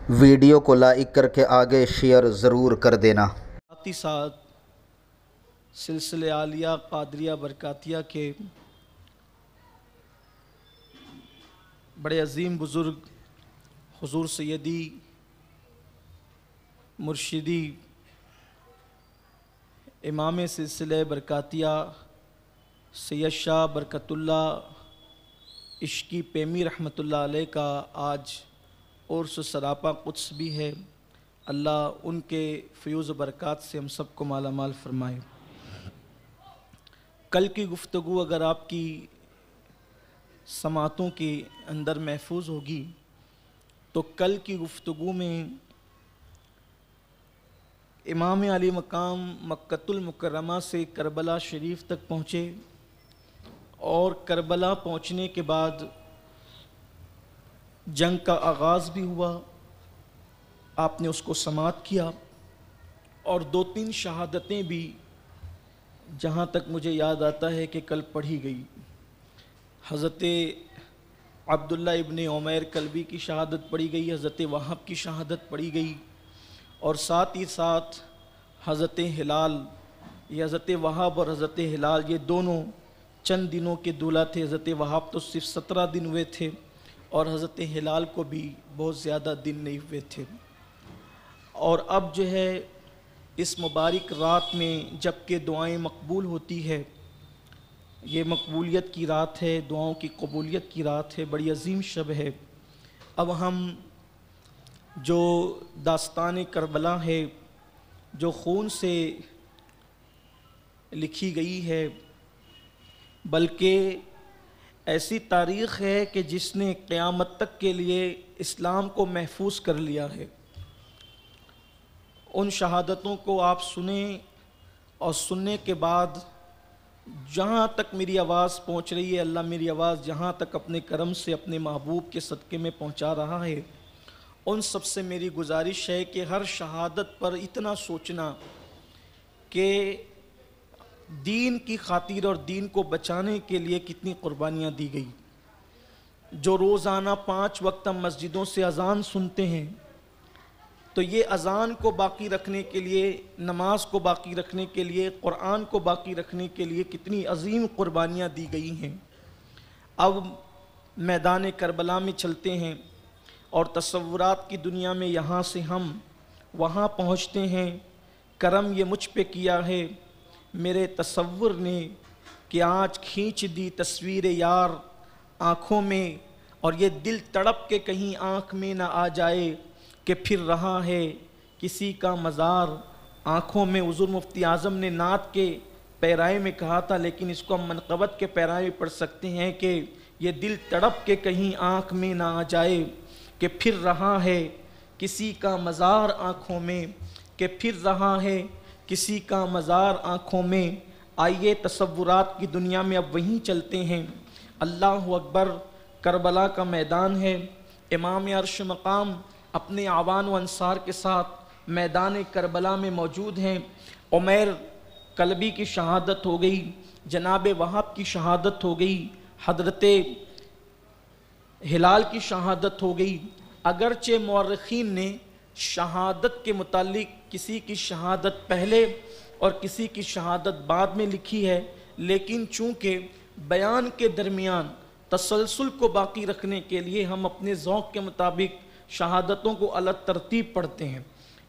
Video کو like کر کے آگے شیئر ضرور کر دینا۔ ساتھ ہی ساتھ سلسلہ عالیہ قادریہ برکاتیہ کے بڑے عظیم بزرگ حضور سیدی مرشدی امام سلسلہ برکاتیہ سید شاہ برکت اللہ عشقی پیمی رحمۃ اللہ علیہ کا آج عرس سراپا قدس بھی ہے۔ اللہ ان کے فیوز و برکات سے ہم سب کو مالا مال فرمائے۔ کل کی گفتگو اگر آپ کی سماعتوں کے اندر محفوظ ہوگی تو کل کی گفتگو میں امام علی مقام مکۃ المکرمہ سے کربلا شریف تک پہنچے، اور کربلا پہنچنے کے بعد جنگ کا آغاز بھی ہوا۔ آپ نے اس کو سماعت کیا اور 2-3 شہادتیں بھی جہاں تک مجھے یاد آتا ہے کہ کل پڑھی گئی۔ حضرت عبداللہ ابن عمیر کلبی کی شہادت پڑھی گئی، حضرت وہب کی شہادت پڑھی گئی، اور ساتھ ہی ساتھ حضرت ہلال، یہ حضرت وہب اور حضرت ہلال یہ دونوں چند دنوں کے دولہ تھے۔ حضرت وہب تو صرف 17 دن ہوئے تھے اور حضرت ہلال کو بھی بہت زیادہ دن نہیں ہوئے تھے۔ اور اب جو ہے اس مبارک رات میں جب کہ دعائیں مقبول ہوتی ہے، یہ مقبولیت کی رات ہے، دعاؤں کی قبولیت کی رات ہے، بڑی عظیم شب ہے۔ اب ہم جو داستان کربلا ہے، جو خون سے لکھی گئی ہے، بلکہ ایسی تاریخ ہے کہ جس نے قیامت تک کے لیے اسلام کو محفوظ کر لیا ہے، ان شہادتوں کو آپ سنیں، اور سننے کے بعد جہاں تک میری آواز پہنچ رہی ہے، اللہ میری آواز جہاں تک اپنے کرم سے اپنے محبوب کے صدقے میں پہنچا رہا ہے، ان سب سے میری گزارش ہے کہ ہر شہادت پر اتنا سوچنا کہ دین کی خاطر اور دین کو بچانے کے لیے کتنی قربانیاں دی گئی۔ جو روزانہ 5 وقت ہم مسجدوں سے اذان سنتے ہیں، تو یہ اذان کو باقی رکھنے کے لیے، نماز کو باقی رکھنے کے لیے، قرآن کو باقی رکھنے کے لیے کتنی عظیم قربانیاں دی گئی ہیں۔ اب میدان کربلا میں چلتے ہیں اور تصورات کی دنیا میں یہاں سے ہم وہاں پہنچتے ہیں۔ کرم یہ مجھ پہ کیا ہے میرے تصور نے کہ آج کھینچ دی تصویر یار آنکھوں میں، اور یہ دل تڑپ کے کہیں آنکھ میں نہ آ جائے کہ پھر رہا ہے کسی کا مزار آنکھوں میں۔ حضور مفتی اعظم نے نعت کے پیرائے میں کہا تھا، لیکن اس کو ہم منقبت کے پیرائے میں پڑھ سکتے ہیں کہ یہ دل تڑپ کے کہیں آنکھ میں نہ آ جائے کہ پھر رہا ہے کسی کا مزار آنکھوں میں، کہ پھر رہا ہے کسی کا مزار آنکھوں میں۔ آئیے تصورات کی دنیا میں اب وہیں چلتے ہیں۔ اللہ اکبر، کربلا کا میدان ہے۔ امام عرش مقام اپنے اعوان و انصار کے ساتھ میدان کربلا میں موجود ہیں۔ عمیر کلبی کی شہادت ہو گئی، جناب وہب کی شہادت ہو گئی، حضرت ہلال کی شہادت ہو گئی۔ اگرچہ مورخین نے شہادت کے متعلق کسی کی شہادت پہلے اور کسی کی شہادت بعد میں لکھی ہے، لیکن چونکہ بیان کے درمیان تسلسل کو باقی رکھنے کے لیے ہم اپنے ذوق کے مطابق شہادتوں کو الگ ترتیب پڑھتے ہیں۔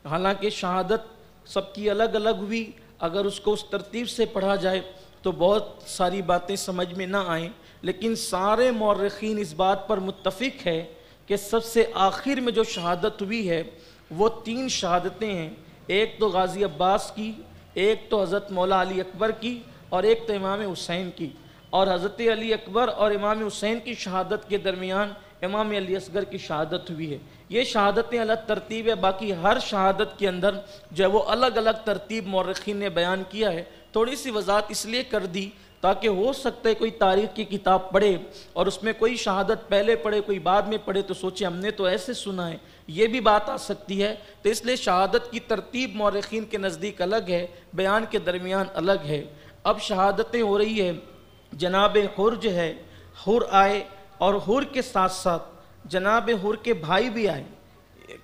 حالانکہ شہادت سب کی الگ الگ ہوئی، اگر اس کو اس ترتیب سے پڑھا جائے تو بہت ساری باتیں سمجھ میں نہ آئیں، لیکن سارے مورخین اس بات پر متفق ہے کہ سب سے آخر میں جو شہادت ہوئی ہے وہ 3 شہادتیں ہیں۔ ایک تو غازی عباس کی، ایک تو حضرت مولا علی اکبر کی، اور ایک تو امام حسین کی۔ اور حضرت علی اکبر اور امام حسین کی شہادت کے درمیان امام علی اصغر کی شہادت ہوئی ہے۔ یہ شہادتیں الگ ترتیب ہے، باقی ہر شہادت کے اندر جو ہے وہ الگ الگ ترتیب مورخین نے بیان کیا ہے۔ تھوڑی سی وضاحت اس لیے کر دی تاکہ ہو سکتا ہے کوئی تاریخ کی کتاب پڑھے اور اس میں کوئی شہادت پہلے پڑھے کوئی بعد میں پڑھے تو سوچے ہم نے تو ایسے سنا ہے، یہ بھی بات آ سکتی ہے۔ تو اس لیے شہادت کی ترتیب مورخین کے نزدیک الگ ہے، بیان کے درمیان الگ ہے۔ اب شہادتیں ہو رہی ہے، جناب حر جو ہے، حر آئے اور حر کے ساتھ ساتھ جناب حر کے بھائی بھی آئے۔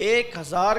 1000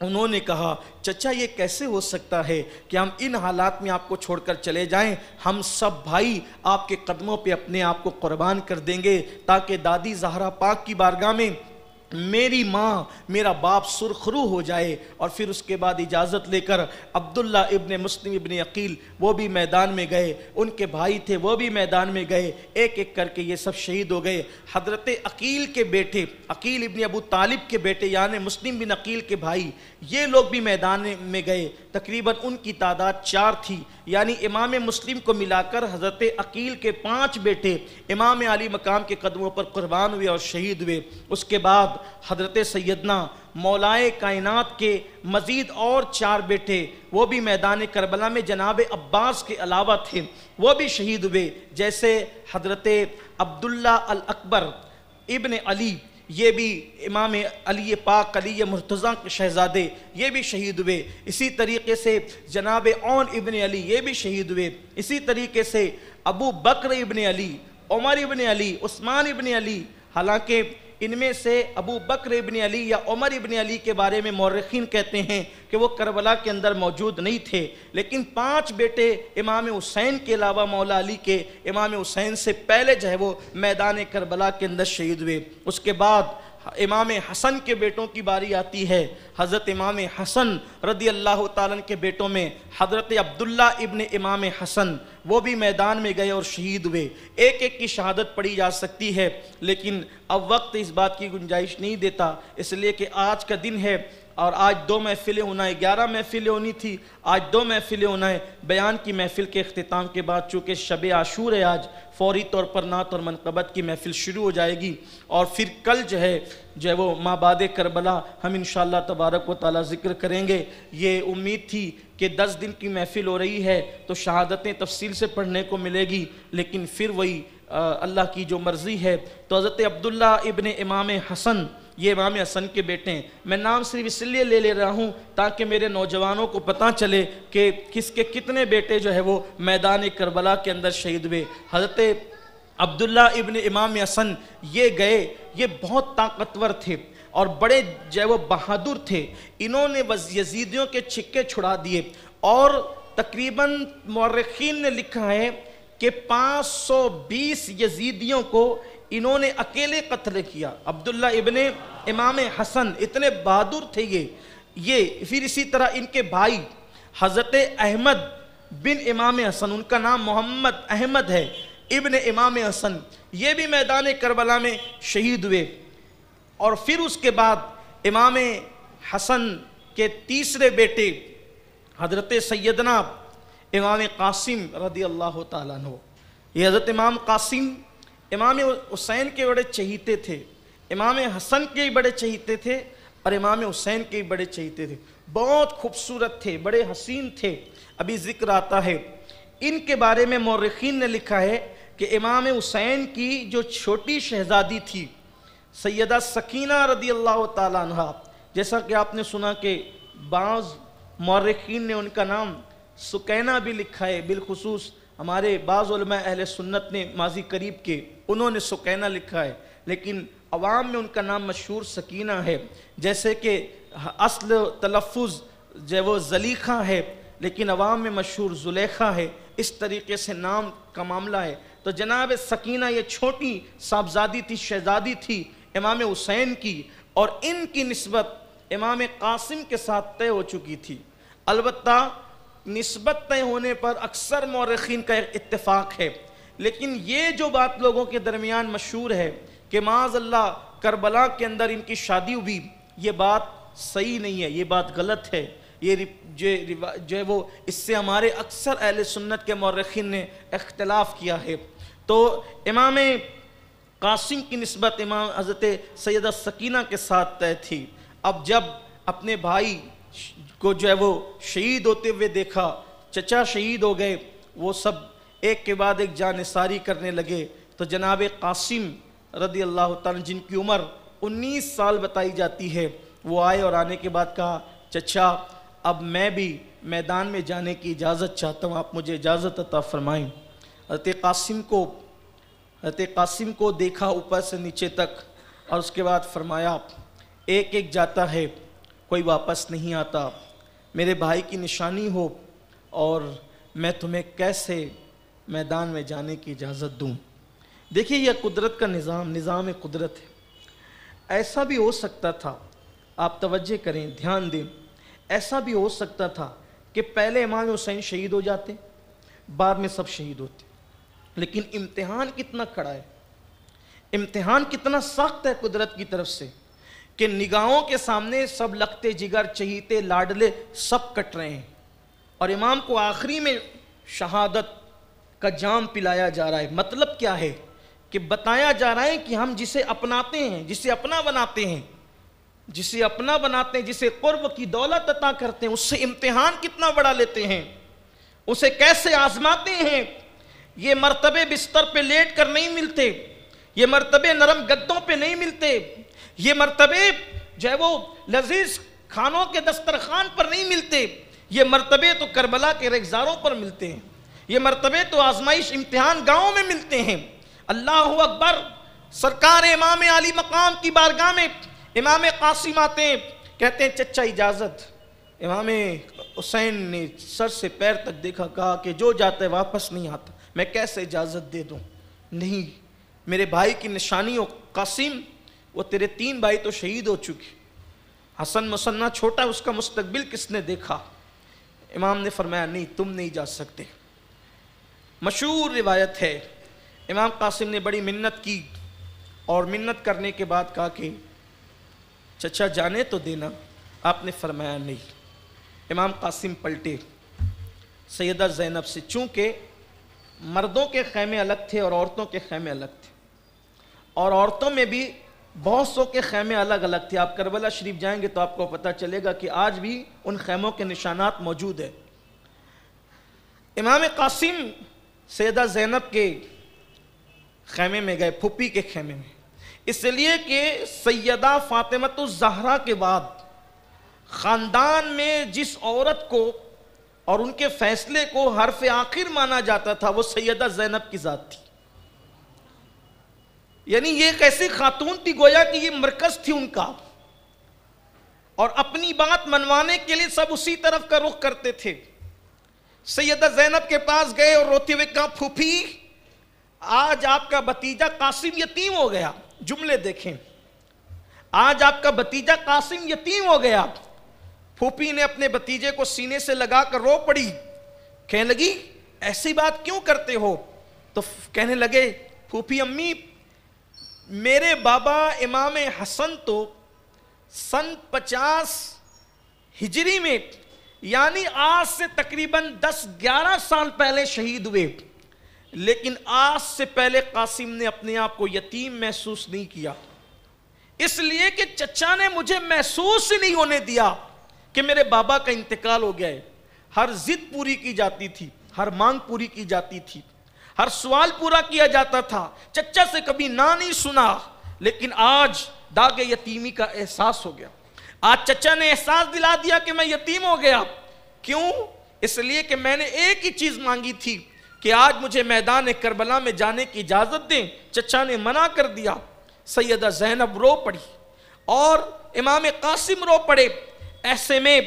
انہوں نے کہا چچا یہ کیسے ہو سکتا ہے کہ ہم ان حالات میں آپ کو چھوڑ کر چلے جائیں، ہم سب بھائی آپ کے قدموں پہ اپنے آپ کو قربان کر دیں گے تاکہ دادی زہرا پاک کی بارگاہ میں میری ماں میرا باپ سرخرو ہو جائے۔ اور پھر اس کے بعد اجازت لے کر عبداللہ ابن مسلم ابن عقیل وہ بھی میدان میں گئے، ان کے بھائی تھے وہ بھی میدان میں گئے، ایک ایک کر کے یہ سب شہید ہو گئے۔ حضرت عقیل کے بیٹے، عقیل ابن ابو طالب کے بیٹے یعنی مسلم بن عقیل کے بھائی، یہ لوگ بھی میدان میں گئے، تقریباً ان کی تعداد 4 تھی، یعنی امام مسلم کو ملا کر حضرت عقیل کے 5 بیٹے امام علی مقام کے قدموں پر قربان ہوئے اور شہید ہوئے۔ اس کے بعد حضرت سیدنا مولائے کائنات کے مزید اور 4 بیٹے وہ بھی میدان کربلا میں جناب عباس کے علاوہ تھے، وہ بھی شہید ہوئے، جیسے حضرت عبداللہ الاکبر ابن علی، یہ بھی امام علی پاک علی مرتضیٰ کے شہزادے، یہ بھی شہید ہوئے۔ اسی طریقے سے جناب عون ابن علی یہ بھی شہید ہوئے۔ اسی طریقے سے ابو بکر ابن علی، عمر ابن علی، عثمان ابن علی، حالانکہ ان میں سے ابو بکر ابن علی یا عمر ابن علی کے بارے میں مورخین کہتے ہیں کہ وہ کربلا کے اندر موجود نہیں تھے، لیکن 5 بیٹے امام حسین کے علاوہ مولا علی کے امام حسین سے پہلے جو ہے وہ میدان کربلا کے اندر شہید ہوئے۔ اس کے بعد امام حسن کے بیٹوں کی باری آتی ہے۔ حضرت امام حسن رضی اللہ تعالیٰ عنہ کے بیٹوں میں حضرت عبداللہ ابن امام حسن وہ بھی میدان میں گئے اور شہید ہوئے۔ ایک ایک کی شہادت پڑھی جا سکتی ہے، لیکن اب وقت اس بات کی گنجائش نہیں دیتا، اس لیے کہ آج کا دن ہے اور آج 2 محفلیں ہونا ہے، 11 محفلیں ہونی تھی، آج 2 محفلیں ہونا ہے۔ بیان کی محفل کے اختتام کے بعد چونکہ شب عاشور ہے، آج فوری طور پر نعت اور منقبت کی محفل شروع ہو جائے گی، اور پھر کل جو ہے وہ مابعد کربلا ہم انشاءاللہ تبارک و تعالی ذکر کریں گے۔ یہ امید تھی کہ 10 دن کی محفل ہو رہی ہے تو شہادتیں تفصیل سے پڑھنے کو ملے گی، لیکن پھر وہی اللہ کی جو مرضی ہے۔ تو حضرت عبداللہ ابن امام حسن یہ امام حسن کے بیٹے ہیں۔ میں نام صرف اس لیے لے رہا ہوں تاکہ میرے نوجوانوں کو پتہ چلے کہ کس کے کتنے بیٹے جو ہے وہ میدان کربلا کے اندر شہید ہوئے۔ حضرت عبداللہ ابن امام حسن یہ گئے، یہ بہت طاقتور تھے اور بڑے جو ہے وہ بہادر تھے۔ انہوں نے یزیدیوں کے چھکے چھڑا دیے، اور تقریباً مورخین نے لکھا ہے کہ 520 یزیدیوں کو انہوں نے اکیلے قتل کیا۔ عبداللہ ابن امام حسن اتنے بہادر تھے یہ۔ پھر اسی طرح ان کے بھائی حضرت احمد بن امام حسن، ان کا نام محمد احمد ہے، ابن امام حسن، یہ بھی میدان کربلا میں شہید ہوئے۔ اور پھر اس کے بعد امام حسن کے تیسرے بیٹے حضرت سیدنا امام قاسم رضی اللہ تعالیٰ عنہ، یہ حضرت امام قاسم امام حسین کے بڑے چہیتے تھے، امام حسن کے بھی بڑے چہیتے تھے اور امام حسین کے بھی بڑے چہیتے تھے، بہت خوبصورت تھے، بڑے حسین تھے۔ ابھی ذکر آتا ہے ان کے بارے میں، مورخین نے لکھا ہے کہ امام حسین کی جو چھوٹی شہزادی تھی سیدہ سکینہ رضی اللہ تعالیٰ عنہ، جیسا کہ آپ نے سنا کہ بعض مورخین نے ان کا نام سکینہ بھی لکھا ہے، بالخصوص ہمارے بعض علماء اہل سنت نے ماضی قریب کے انہوں نے سکینہ لکھا ہے، لیکن عوام میں ان کا نام مشہور سکینہ ہے۔ جیسے کہ اصل تلفظ جو وہ زلیخہ ہے، لیکن عوام میں مشہور زلیخہ ہے، اس طریقے سے نام کا معاملہ ہے۔ تو جناب سکینہ یہ چھوٹی صاحبزادی تھی، شہزادی تھی امام حسین کی، اور ان کی نسبت امام قاسم کے ساتھ طے ہو چکی تھی۔ البتہ نسبت طے ہونے پر اکثر مورخین کا اتفاق ہے، لیکن یہ جو بات لوگوں کے درمیان مشہور ہے کہ معاذ اللہ کربلا کے اندر ان کی شادی ہوئی، یہ بات صحیح نہیں ہے، یہ بات غلط ہے۔ یہ جو ہے وہ اس سے ہمارے اکثر اہل سنت کے مورخین نے اختلاف کیا ہے۔ تو امام قاسم کی نسبت امام حضرت سیدہ سکینہ کے ساتھ طے تھی۔ اب جب اپنے بھائی کو جو ہے وہ شہید ہوتے ہوئے دیکھا، چچا شہید ہو گئے، وہ سب ایک کے بعد ایک جانثاری کرنے لگے۔ تو جناب قاسم رضی اللہ تعالیٰ جن کی عمر 19 سال بتائی جاتی ہے، وہ آئے اور آنے کے بعد کہا چچا اب میں بھی میدان میں جانے کی اجازت چاہتا ہوں، آپ مجھے اجازت عطا فرمائیں۔ حضرت قاسم کو دیکھا اوپر سے نیچے تک، اور اس کے بعد فرمایا ایک ایک جاتا ہے کوئی واپس نہیں آتا، میرے بھائی کی نشانی ہو اور میں تمہیں کیسے میدان میں جانے کی اجازت دوں۔ دیکھیے یہ قدرت کا نظام قدرت ہے۔ ایسا بھی ہو سکتا تھا، آپ توجہ کریں، دھیان دیں، ایسا بھی ہو سکتا تھا کہ پہلے امام حسین شہید ہو جاتے، بعد میں سب شہید ہوتے، لیکن امتحان کتنا کڑا ہے، امتحان کتنا سخت ہے قدرت کی طرف سے کہ نگاہوں کے سامنے سب لختے جگر، چہیتے، لاڈلے سب کٹ رہے ہیں، اور امام کو آخری میں شہادت کا جام پلایا جا رہا ہے۔ مطلب کیا ہے کہ بتایا جا رہا ہے کہ ہم جسے اپناتے ہیں، جسے اپنا بناتے ہیں، جسے قرب کی دولت عطا کرتے ہیں، اس سے امتحان کتنا بڑا لیتے ہیں، اسے کیسے آزماتے ہیں۔ یہ مرتبے بستر پہ لیٹ کر نہیں ملتے، یہ مرتبے نرم گدوں پہ نہیں ملتے، یہ مرتبے جو ہے وہ لذیذ کھانوں کے دسترخوان پر نہیں ملتے، یہ مرتبے تو کربلا کے ریگزاروں پر ملتے ہیں، یہ مرتبے تو آزمائش امتحان گاؤں میں ملتے ہیں۔ اللہ اکبر۔ سرکار امام علی مقام کی بارگاہ میں امام قاسم آتے ہیں، کہتے ہیں چچا اجازت۔ امام حسین نے سر سے پیر تک دیکھا، کہا کہ جو جاتا ہے واپس نہیں آتا، میں کیسے اجازت دے دوں؟ نہیں، میرے بھائی کی نشانی ہو قاسم، وہ تیرے 3 بھائی تو شہید ہو چکے، حسن مسنہ چھوٹا، اس کا مستقبل کس نے دیکھا؟ امام نے فرمایا نہیں، تم نہیں جا سکتے۔ مشہور روایت ہے، امام قاسم نے بڑی منت کی اور منت کرنے کے بعد کہا کہ چچا جانے تو دینا۔ آپ نے فرمایا نہیں۔ امام قاسم پلٹے سیدہ زینب سے، چونکہ مردوں کے خیمے الگ تھے اور عورتوں کے خیمے الگ تھے، اور عورتوں میں بھی بہت سو کے خیمے الگ الگ تھے۔ آپ کربلا شریف جائیں گے تو آپ کو پتہ چلے گا کہ آج بھی ان خیموں کے نشانات موجود ہیں۔ امام قاسم سیدہ زینب کے خیمے میں گئے، پھپھی کے خیمے میں، اس لیے کہ سیدہ فاطمۃ الزہرا کے بعد خاندان میں جس عورت کو اور ان کے فیصلے کو حرف آخر مانا جاتا تھا وہ سیدہ زینب کی ذات تھی۔ یعنی یہ ایک ایسی خاتون تھی گویا کہ یہ مرکز تھی ان کا، اور اپنی بات منوانے کے لیے سب اسی طرف کا رخ کرتے تھے۔ سیدہ زینب کے پاس گئے اور روتے ہوئے کہا پھوپھی آج آپ کا بھتیجا قاسم یتیم ہو گیا۔ جملے دیکھیں، آج آپ کا بھتیجا قاسم یتیم ہو گیا۔ پھوپھی نے اپنے بھتیجے کو سینے سے لگا کر رو پڑی، کہنے لگی ایسی بات کیوں کرتے ہو؟ تو کہنے لگے پھوپھی امی میرے بابا امام حسن تو سن 50 ہجری میں یعنی آج سے تقریباً 10-11 سال پہلے شہید ہوئے، لیکن آج سے پہلے قاسم نے اپنے آپ کو یتیم محسوس نہیں کیا، اس لیے کہ چچا نے مجھے محسوس ہی نہیں ہونے دیا کہ میرے بابا کا انتقال ہو گیا ہے۔ ہر ضد پوری کی جاتی تھی، ہر مانگ پوری کی جاتی تھی، ہر سوال پورا کیا جاتا تھا، چچا سے کبھی نہ نہیں سنا، لیکن آج داغ یتیمی کا احساس ہو گیا۔ آج چچا نے احساس دلا دیا کہ میں یتیم ہو گیا۔ کیوں؟ اس لیے کہ میں نے ایک ہی چیز مانگی تھی کہ آج مجھے میدان کربلا میں جانے کی اجازت دیں، چچا نے منع کر دیا۔ سیدہ زینب رو پڑی اور امام قاسم رو پڑے۔ ایسے میں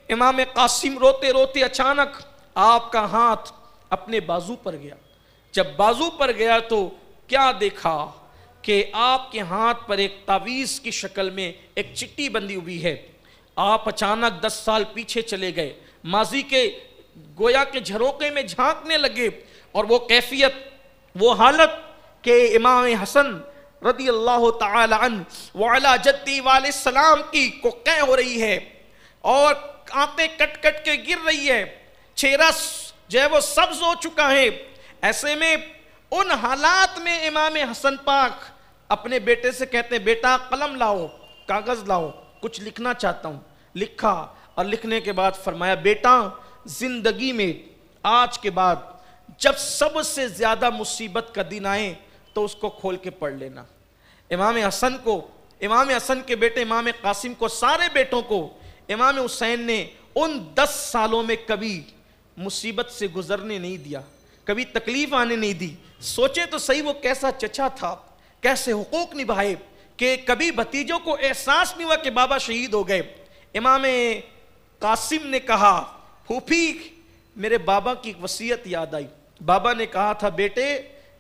امام قاسم روتے روتے اچانک آپ کا ہاتھ اپنے بازو پر گیا۔ جب بازو پر گیا تو کیا دیکھا کہ آپ کے ہاتھ پر ایک تعویذ کی شکل میں ایک چٹی بندھی ہوئی ہے۔ آپ اچانک 10 سال پیچھے چلے گئے، ماضی کے گویا کے جھروکے میں جھانکنے لگے، اور وہ کیفیت، وہ حالت کہ امام حسن رضی اللہ تعالی عنہ وعلا جدی والے السلام کی کو قے ہو رہی ہے اور آنتیں کٹ کٹ کے گر رہی ہے، چہرہ جو ہے وہ سبز ہو چکا ہے۔ ایسے میں ان حالات میں امام حسن پاک اپنے بیٹے سے کہتے ہیں بیٹا قلم لاؤ، کاغذ لاؤ، کچھ لکھنا چاہتا ہوں۔ لکھا، اور لکھنے کے بعد فرمایا بیٹا زندگی میں آج کے بعد جب سب سے زیادہ مصیبت کا دن آئے تو اس کو کھول کے پڑھ لینا۔ امام حسن کے بیٹے امام قاسم کو، سارے بیٹوں کو امام حسین نے ان 10 سالوں میں کبھی مصیبت سے گزرنے نہیں دیا، کبھی تکلیف آنے نہیں دی۔ سوچیں تو صحیح وہ کیسا چچا تھا، کیسے حقوق نبھائے کہ کبھی بھتیجوں کو احساس نہیں ہوا کہ بابا شہید ہو گئے۔ امام قاسم نے کہا پھوپھی میرے بابا کی ایک وصیت یاد آئی. بابا نے کہا تھا بیٹے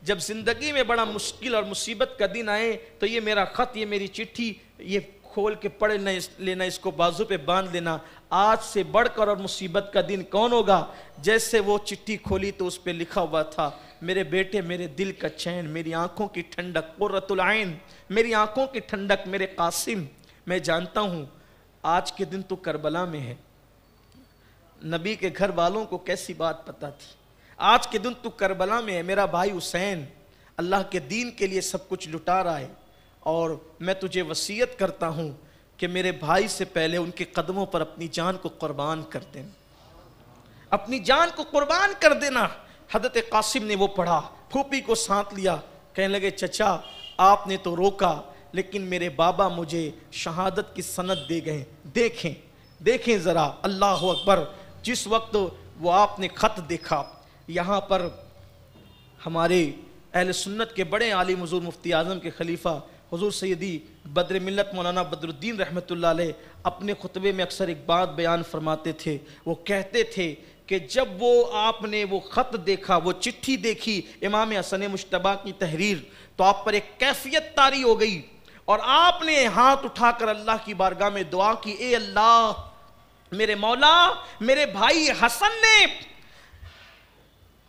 جب زندگی میں بڑا مشکل اور مصیبت کا دن آئے تو یہ میرا خط، یہ میری چٹھی، یہ کھول کے پڑھ لینا، اس کو بازو پہ باندھ لینا. آج سے بڑھ کر اور مصیبت کا دن کون ہوگا؟ جیسے وہ چٹھی کھولی تو اس پہ لکھا ہوا تھا میرے بیٹے میرے دل کا چین، میری آنکھوں کی ٹھنڈک، قرۃ العین، میری آنکھوں کی ٹھنڈک میرے قاسم، میں جانتا ہوں آج کے دن تو کربلا میں ہے. نبی کے گھر والوں کو کیسی بات پتہ تھی. آج کے دن تو کربلا میں ہے، میرا بھائی حسین اللہ کے دین کے لیے سب کچھ لٹا رہا ہے، اور میں تجھے وصیت کرتا ہوں کہ میرے بھائی سے پہلے ان کے قدموں پر اپنی جان کو قربان کر دینا، اپنی جان کو قربان کر دینا. حضرت قاسم نے وہ پڑھا، پھوپھی کو ساتھ لیا، کہنے لگے چچا آپ نے تو روکا لیکن میرے بابا مجھے شہادت کی سند دے گئے. دیکھیں ذرا، اللہ اکبر. جس وقت وہ آپ نے خط دیکھا، یہاں پر ہمارے اہل سنت کے بڑے عالم حضور مفتی اعظم کے خلیفہ حضور سیدی بدر ملت مولانا بدر الدین رحمۃ اللہ علیہ اپنے خطبے میں اکثر ایک بات بیان فرماتے تھے. وہ کہتے تھے کہ جب وہ آپ نے وہ خط دیکھا، وہ چٹھی دیکھی امام حسن مجتبیٰ کی تحریر، تو آپ پر ایک کیفیت طاری ہو گئی اور آپ نے ہاتھ اٹھا کر اللہ کی بارگاہ میں دعا کی، اے اللہ میرے مولا، میرے بھائی حسن نے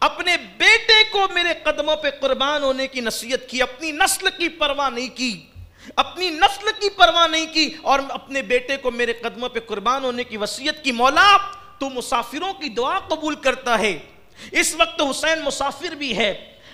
اپنے بیٹے کو میرے قدموں پہ قربان ہونے کی نصیحت کی، اپنی نسل کی پرواہ نہیں کی، اپنی نسل کی پرواہ نہیں کی اور اپنے بیٹے کو میرے قدموں پہ قربان ہونے کی وصیت کی. مولا تو مسافروں کی دعا قبول کرتا ہے. اس وقت حسین مسافر بھی ہے،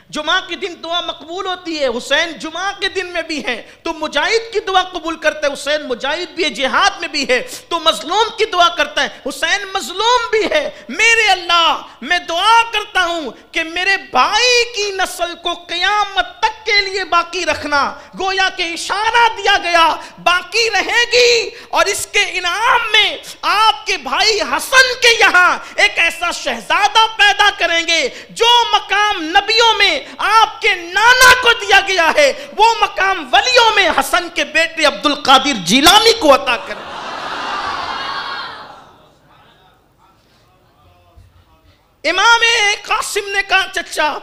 جمعہ کے دن دعا مقبول ہوتی ہے، حسین جمعہ کے دن میں بھی ہے. تو مجاہد کی دعا قبول کرتا ہے، حسین مجاہد بھی ہے، جہاد میں بھی ہے. تو مظلوم کی دعا کرتا ہے، حسین مظلوم بھی ہے. میرے اللہ میں دعا کرتا ہوں کہ میرے بھائی کی نسل کو قیامت تک کے لیے باقی رکھنا. گویا کہ اشارہ دیا گیا باقی رہے گی، اور اس کے انعام میں آپ کے بھائی حسن کے یہاں ایک ایسا شہزادہ پیدا کریں گے جو مقام نبیوں میں آپ کے نانا کو دیا گیا ہے، وہ مقام ولیوں میں حسن کے بیٹے عبد القادر جیلانی کو عطا کرے. امام قاسم نے کہا چچا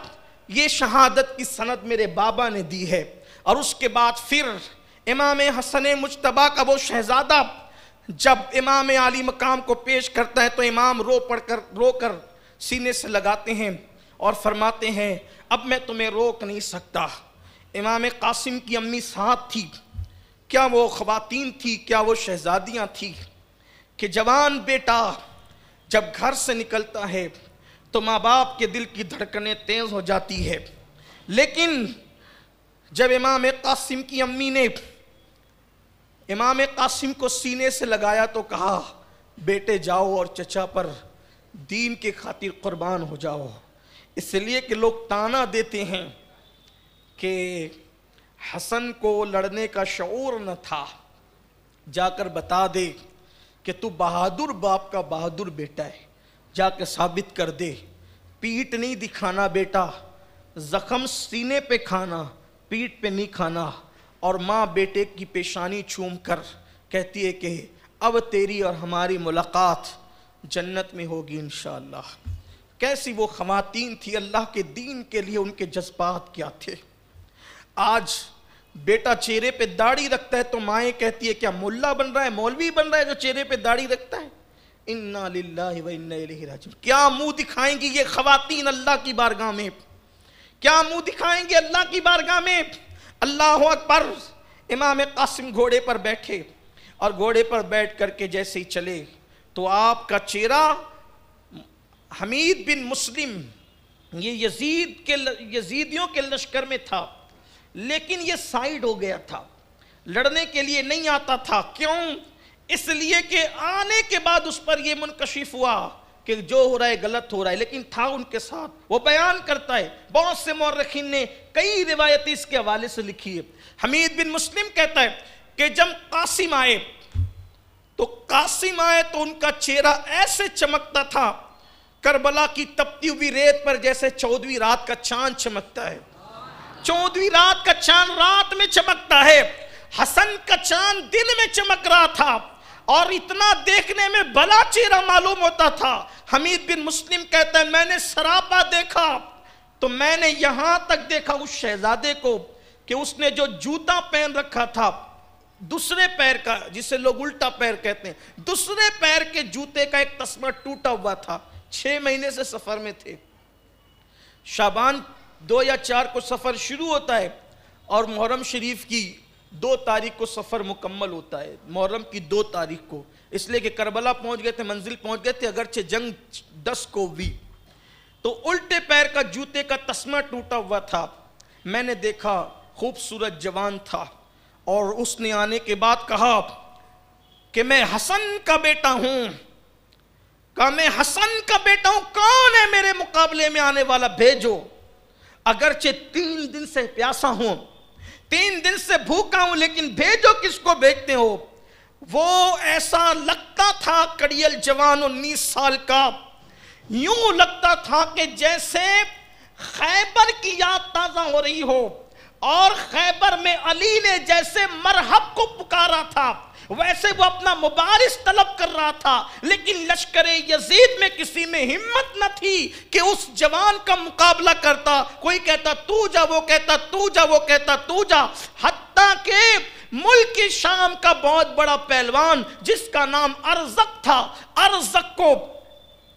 یہ شہادت کی سند میرے بابا نے دی ہے. اور اس کے بعد پھر امام حسن مجتبیٰ کا وہ شہزادہ جب امام عالی مقام کو پیش کرتا ہے تو امام رو کر سینے سے لگاتے ہیں اور فرماتے ہیں اب میں تمہیں روک نہیں سکتا. امام قاسم کی امی ساتھ تھی. کیا وہ خواتین تھی، کیا وہ شہزادیاں تھی کہ جوان بیٹا جب گھر سے نکلتا ہے تو ماں باپ کے دل کی دھڑکنیں تیز ہو جاتی ہے. لیکن جب امام قاسم کی امی نے امام قاسم کو سینے سے لگایا تو کہا بیٹے جاؤ اور چچا پر دین کے خاطر قربان ہو جاؤ. اس لیے کہ لوگ تانا دیتے ہیں کہ حسن کو لڑنے کا شعور نہ تھا. جا کر بتا دے کہ تو بہادر باپ کا بہادر بیٹا ہے، جا کے ثابت کر دے. پیٹ نہیں دکھانا بیٹا، زخم سینے پہ کھانا، پیٹ پہ نہیں کھانا. اور ماں بیٹے کی پیشانی چوم کر کہتی ہے کہ اب تیری اور ہماری ملاقات جنت میں ہوگی انشاءاللہ. کیسی وہ خواتین تھی، اللہ کے دین کے لیے ان کے جذبات کیا تھے. آج بیٹا چہرے پہ داڑھی رکھتا ہے تو مائیں کہتی ہے کیا ملا بن رہا ہے، مولوی بن رہا ہے جو چہرے پہ داڑھی رکھتا ہے. انا للہ و انا الیہ راجعون. کیا منہ دکھائیں گی یہ خواتین اللہ کی بارگاہ میں، کیا منہ دکھائیں گے اللہ کی بارگاہ میں. اللہ اکبر. امام قاسم گھوڑے پر بیٹھے اور گھوڑے پر بیٹھ کر کے جیسے ہی چلے تو آپ کا چہرہ حمید بن مسلم یہ یزیدیوں کے لشکر میں تھا، لیکن یہ سائیڈ ہو گیا تھا، لڑنے کے لیے نہیں آتا تھا. کیوں؟ اس لیے کہ آنے کے بعد اس پر یہ منکشف ہوا کہ جو ہو رہا ہے غلط ہو رہا ہے، لیکن تھا ان کے ساتھ. وہ بیان کرتا ہے، بہت سے مورخین نے کئی روایتیں اس کے حوالے سے لکھی ہے. حمید بن مسلم کہتا ہے کہ جب قاسم آئے تو ان کا چہرہ ایسے چمکتا تھا کربلا کی تپتی ہوئی ریت پر جیسے 14ویں رات کا چاند چمکتا ہے. 14ویں رات کا چاند رات میں چمکتا ہے، حسن کا چاند دن میں چمک رہا تھا. اور اتنا دیکھنے میں بلا چہرہ معلوم ہوتا تھا. حمید بن مسلم کہتا ہے میں نے سراپا دیکھا تو میں نے یہاں تک دیکھا اس شہزادے کو کہ اس نے جو جوتا پہن رکھا تھا دوسرے پیر کا، جسے لوگ الٹا پیر کہتے ہیں، دوسرے پیر کے جوتے کا ایک تسمہ ٹوٹا ہوا تھا. 6 مہینے سے سفر میں تھے. شعبان 2 یا 4 کو سفر شروع ہوتا ہے اور محرم شریف کی 2 تاریخ کو سفر مکمل ہوتا ہے. محرم کی 2 تاریخ کو، اس لیے کہ کربلا پہنچ گئے تھے، منزل پہنچ گئے تھے، اگرچہ جنگ 10 کو ہوئی. تو الٹے پیر کا جوتے کا تسمہ ٹوٹا ہوا تھا. میں نے دیکھا خوبصورت جوان تھا اور اس نے آنے کے بعد کہا کہ میں حسن کا بیٹا ہوں. کہا میں حسن کا بیٹا ہوں، کون ہے میرے مقابلے میں آنے والا؟ بھیجو. اگرچہ 3 دن سے پیاسا ہوں، 3 دن سے بھوکا ہوں، لیکن بھیجو. کس کو بھیجتے ہو؟ وہ ایسا لگتا تھا کڑیل جوان 19 سال کا، یوں لگتا تھا کہ جیسے خیبر کی یاد تازہ ہو رہی ہو، اور خیبر میں علی نے جیسے مرحب کو پکارا تھا ویسے وہ اپنا مبارز طلب کر رہا تھا. لیکن لشکر یزید میں کسی میں ہمت نہ تھی کہ اس جوان کا مقابلہ کرتا. کوئی کہتا تو جا، وہ کہتا تو جا، وہ کہتا تو جا. حتیٰ کہ ملک شام کا بہت بڑا پہلوان جس کا نام ارزق تھا، ارزق کو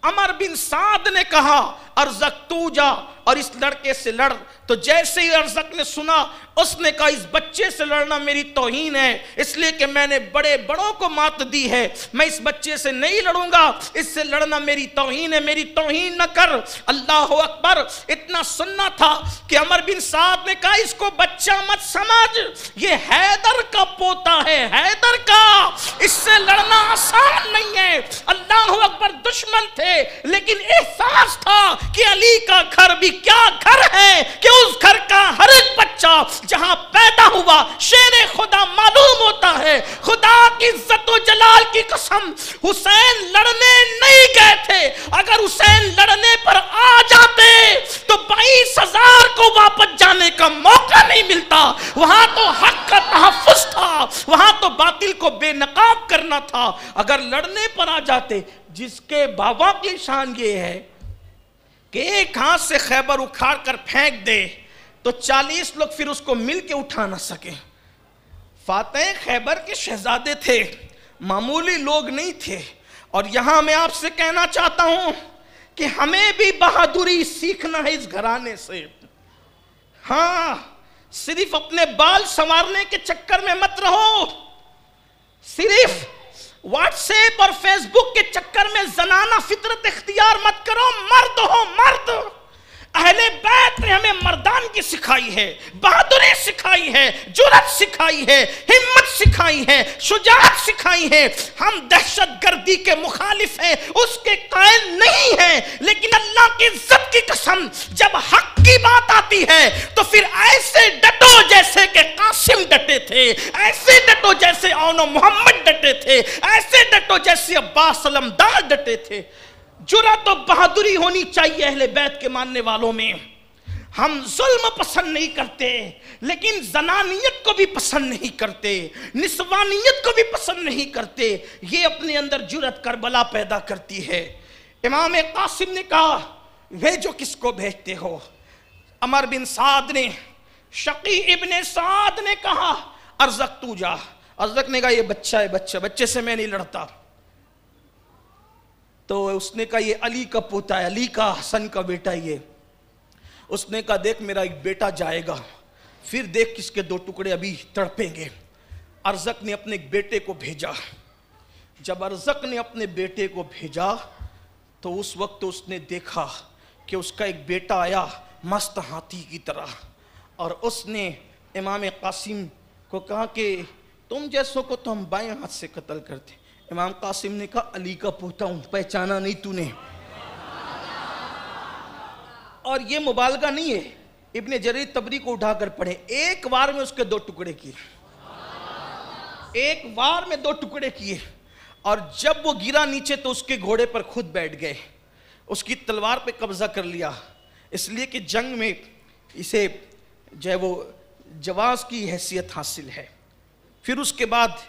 عمر بن سعد نے کہا ارزق تو جا اور اس لڑکے سے لڑ. تو جیسے ہی ارزق نے سنا اس نے کہا اس بچے سے لڑنا میری توہین ہے، اس لیے کہ میں نے بڑے بڑوں کو مات دی ہے، میں اس بچے سے نہیں لڑوں گا، اس سے لڑنا میری توہین ہے، میری توہین نہ کر. اللہ اکبر. اتنا سننا تھا کہ عمر بن سعد نے کہا اس کو بچہ مت سمجھ، یہ حیدر کا پوتا ہے، حیدر کا، اس سے لڑنا آسان نہیں ہے. اللہ اکبر. دشمن تھے لیکن احساس تھا کہ علی کا گھر بھی کیا گھر ہے کہ اس گھر کا ہر ایک بچہ جہاں پیدا ہوا شیر خدا معلوم ہوتا ہے. خدا کی عزت و جلال کی قسم حسین لڑنے نہیں گئے تھے. اگر حسین لڑنے پر آ جاتے تو 22,000 کو واپس جانے کا موقع نہیں ملتا. وہاں تو حق کا تحفظ تھا، وہاں تو باطل کو بے نقاب کرنا تھا. اگر لڑنے پر آ جاتے، جس کے بابا کی شان یہ ہے کہ ایک ہاتھ سے خیبر اکھاڑ کر پھینک دے تو 40 لوگ پھر اس کو مل کے اٹھا نہ سکے. فاتح خیبر کے شہزادے تھے، معمولی لوگ نہیں تھے. اور یہاں میں آپ سے کہنا چاہتا ہوں کہ ہمیں بھی بہادری سیکھنا ہے اس گھرانے سے. ہاں، صرف اپنے بال سنوارنے کے چکر میں مت رہو، صرف واٹس ایپ اور فیس بک کے چکر میں زنانہ فطرت اختیار مت کرو. مرد ہو مرد. اہل بیت نے ہمیں مردانگی سکھائی ہے، بہادری سکھائی ہے، جرأت سکھائی ہے، ہمت سکھائی ہے، شجاعت سکھائی ہے. ہم دہشت گردی کے مخالف ہیں، اس کے قائل نہیں ہیں، لیکن اللہ کی عزت کی قسم جب حق کی بات آتی ہے تو پھر ایسے ڈٹو جیسے کہ قاسم ڈٹے تھے، ایسے ڈٹو جیسے اون و محمد ڈٹے تھے، ایسے ڈٹو جیسے عباس علمدار ڈٹے تھے. جرأت و بہادری ہونی چاہیے اہل بیت کے ماننے والوں میں. ہم ظلم پسند نہیں کرتے لیکن زنانیت کو بھی پسند نہیں کرتے، نسوانیت کو بھی پسند نہیں کرتے. یہ اپنے اندر جرأت کربلا پیدا کرتی ہے. امام قاسم نے کہا بھیجو، کس کو بھیجتے ہو؟ عمر بن سعد نے، شقی ابن سعد نے کہا ارزق تو جا. ارزق نے کہا یہ بچہ ہے، بچے سے میں نہیں لڑتا. تو اس نے کہا یہ علی کا پوتا ہے، علی کا، حسن کا بیٹا. یہ اس نے کہا دیکھ میرا ایک بیٹا جائے گا، پھر دیکھ کس کے 2 ٹکڑے ابھی تڑپیں گے. ارزق نے اپنے بیٹے کو بھیجا. جب ارزق نے اپنے بیٹے کو بھیجا تو اس وقت اس نے دیکھا کہ اس کا ایک بیٹا آیا مست ہاتھی کی طرح، اور اس نے امام قاسم کو کہا کہ تم جیسوں کو تو ہم بائیں ہاتھ سے قتل کرتے. امام قاسم نے کہا علی کا پوتا ہوں، پہچانا نہیں تو نے. اور یہ مبالغہ نہیں ہے، ابن جریر طبری کو اٹھا کر پڑھیں. ایک وار میں اس کے 2 ٹکڑے کیے، ایک وار میں 2 ٹکڑے کیے. اور جب وہ گرا نیچے تو اس کے گھوڑے پر خود بیٹھ گئے، اس کی تلوار پہ قبضہ کر لیا، اس لیے کہ جنگ میں اسے جو ہے وہ جواز کی حیثیت حاصل ہے. پھر اس کے بعد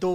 2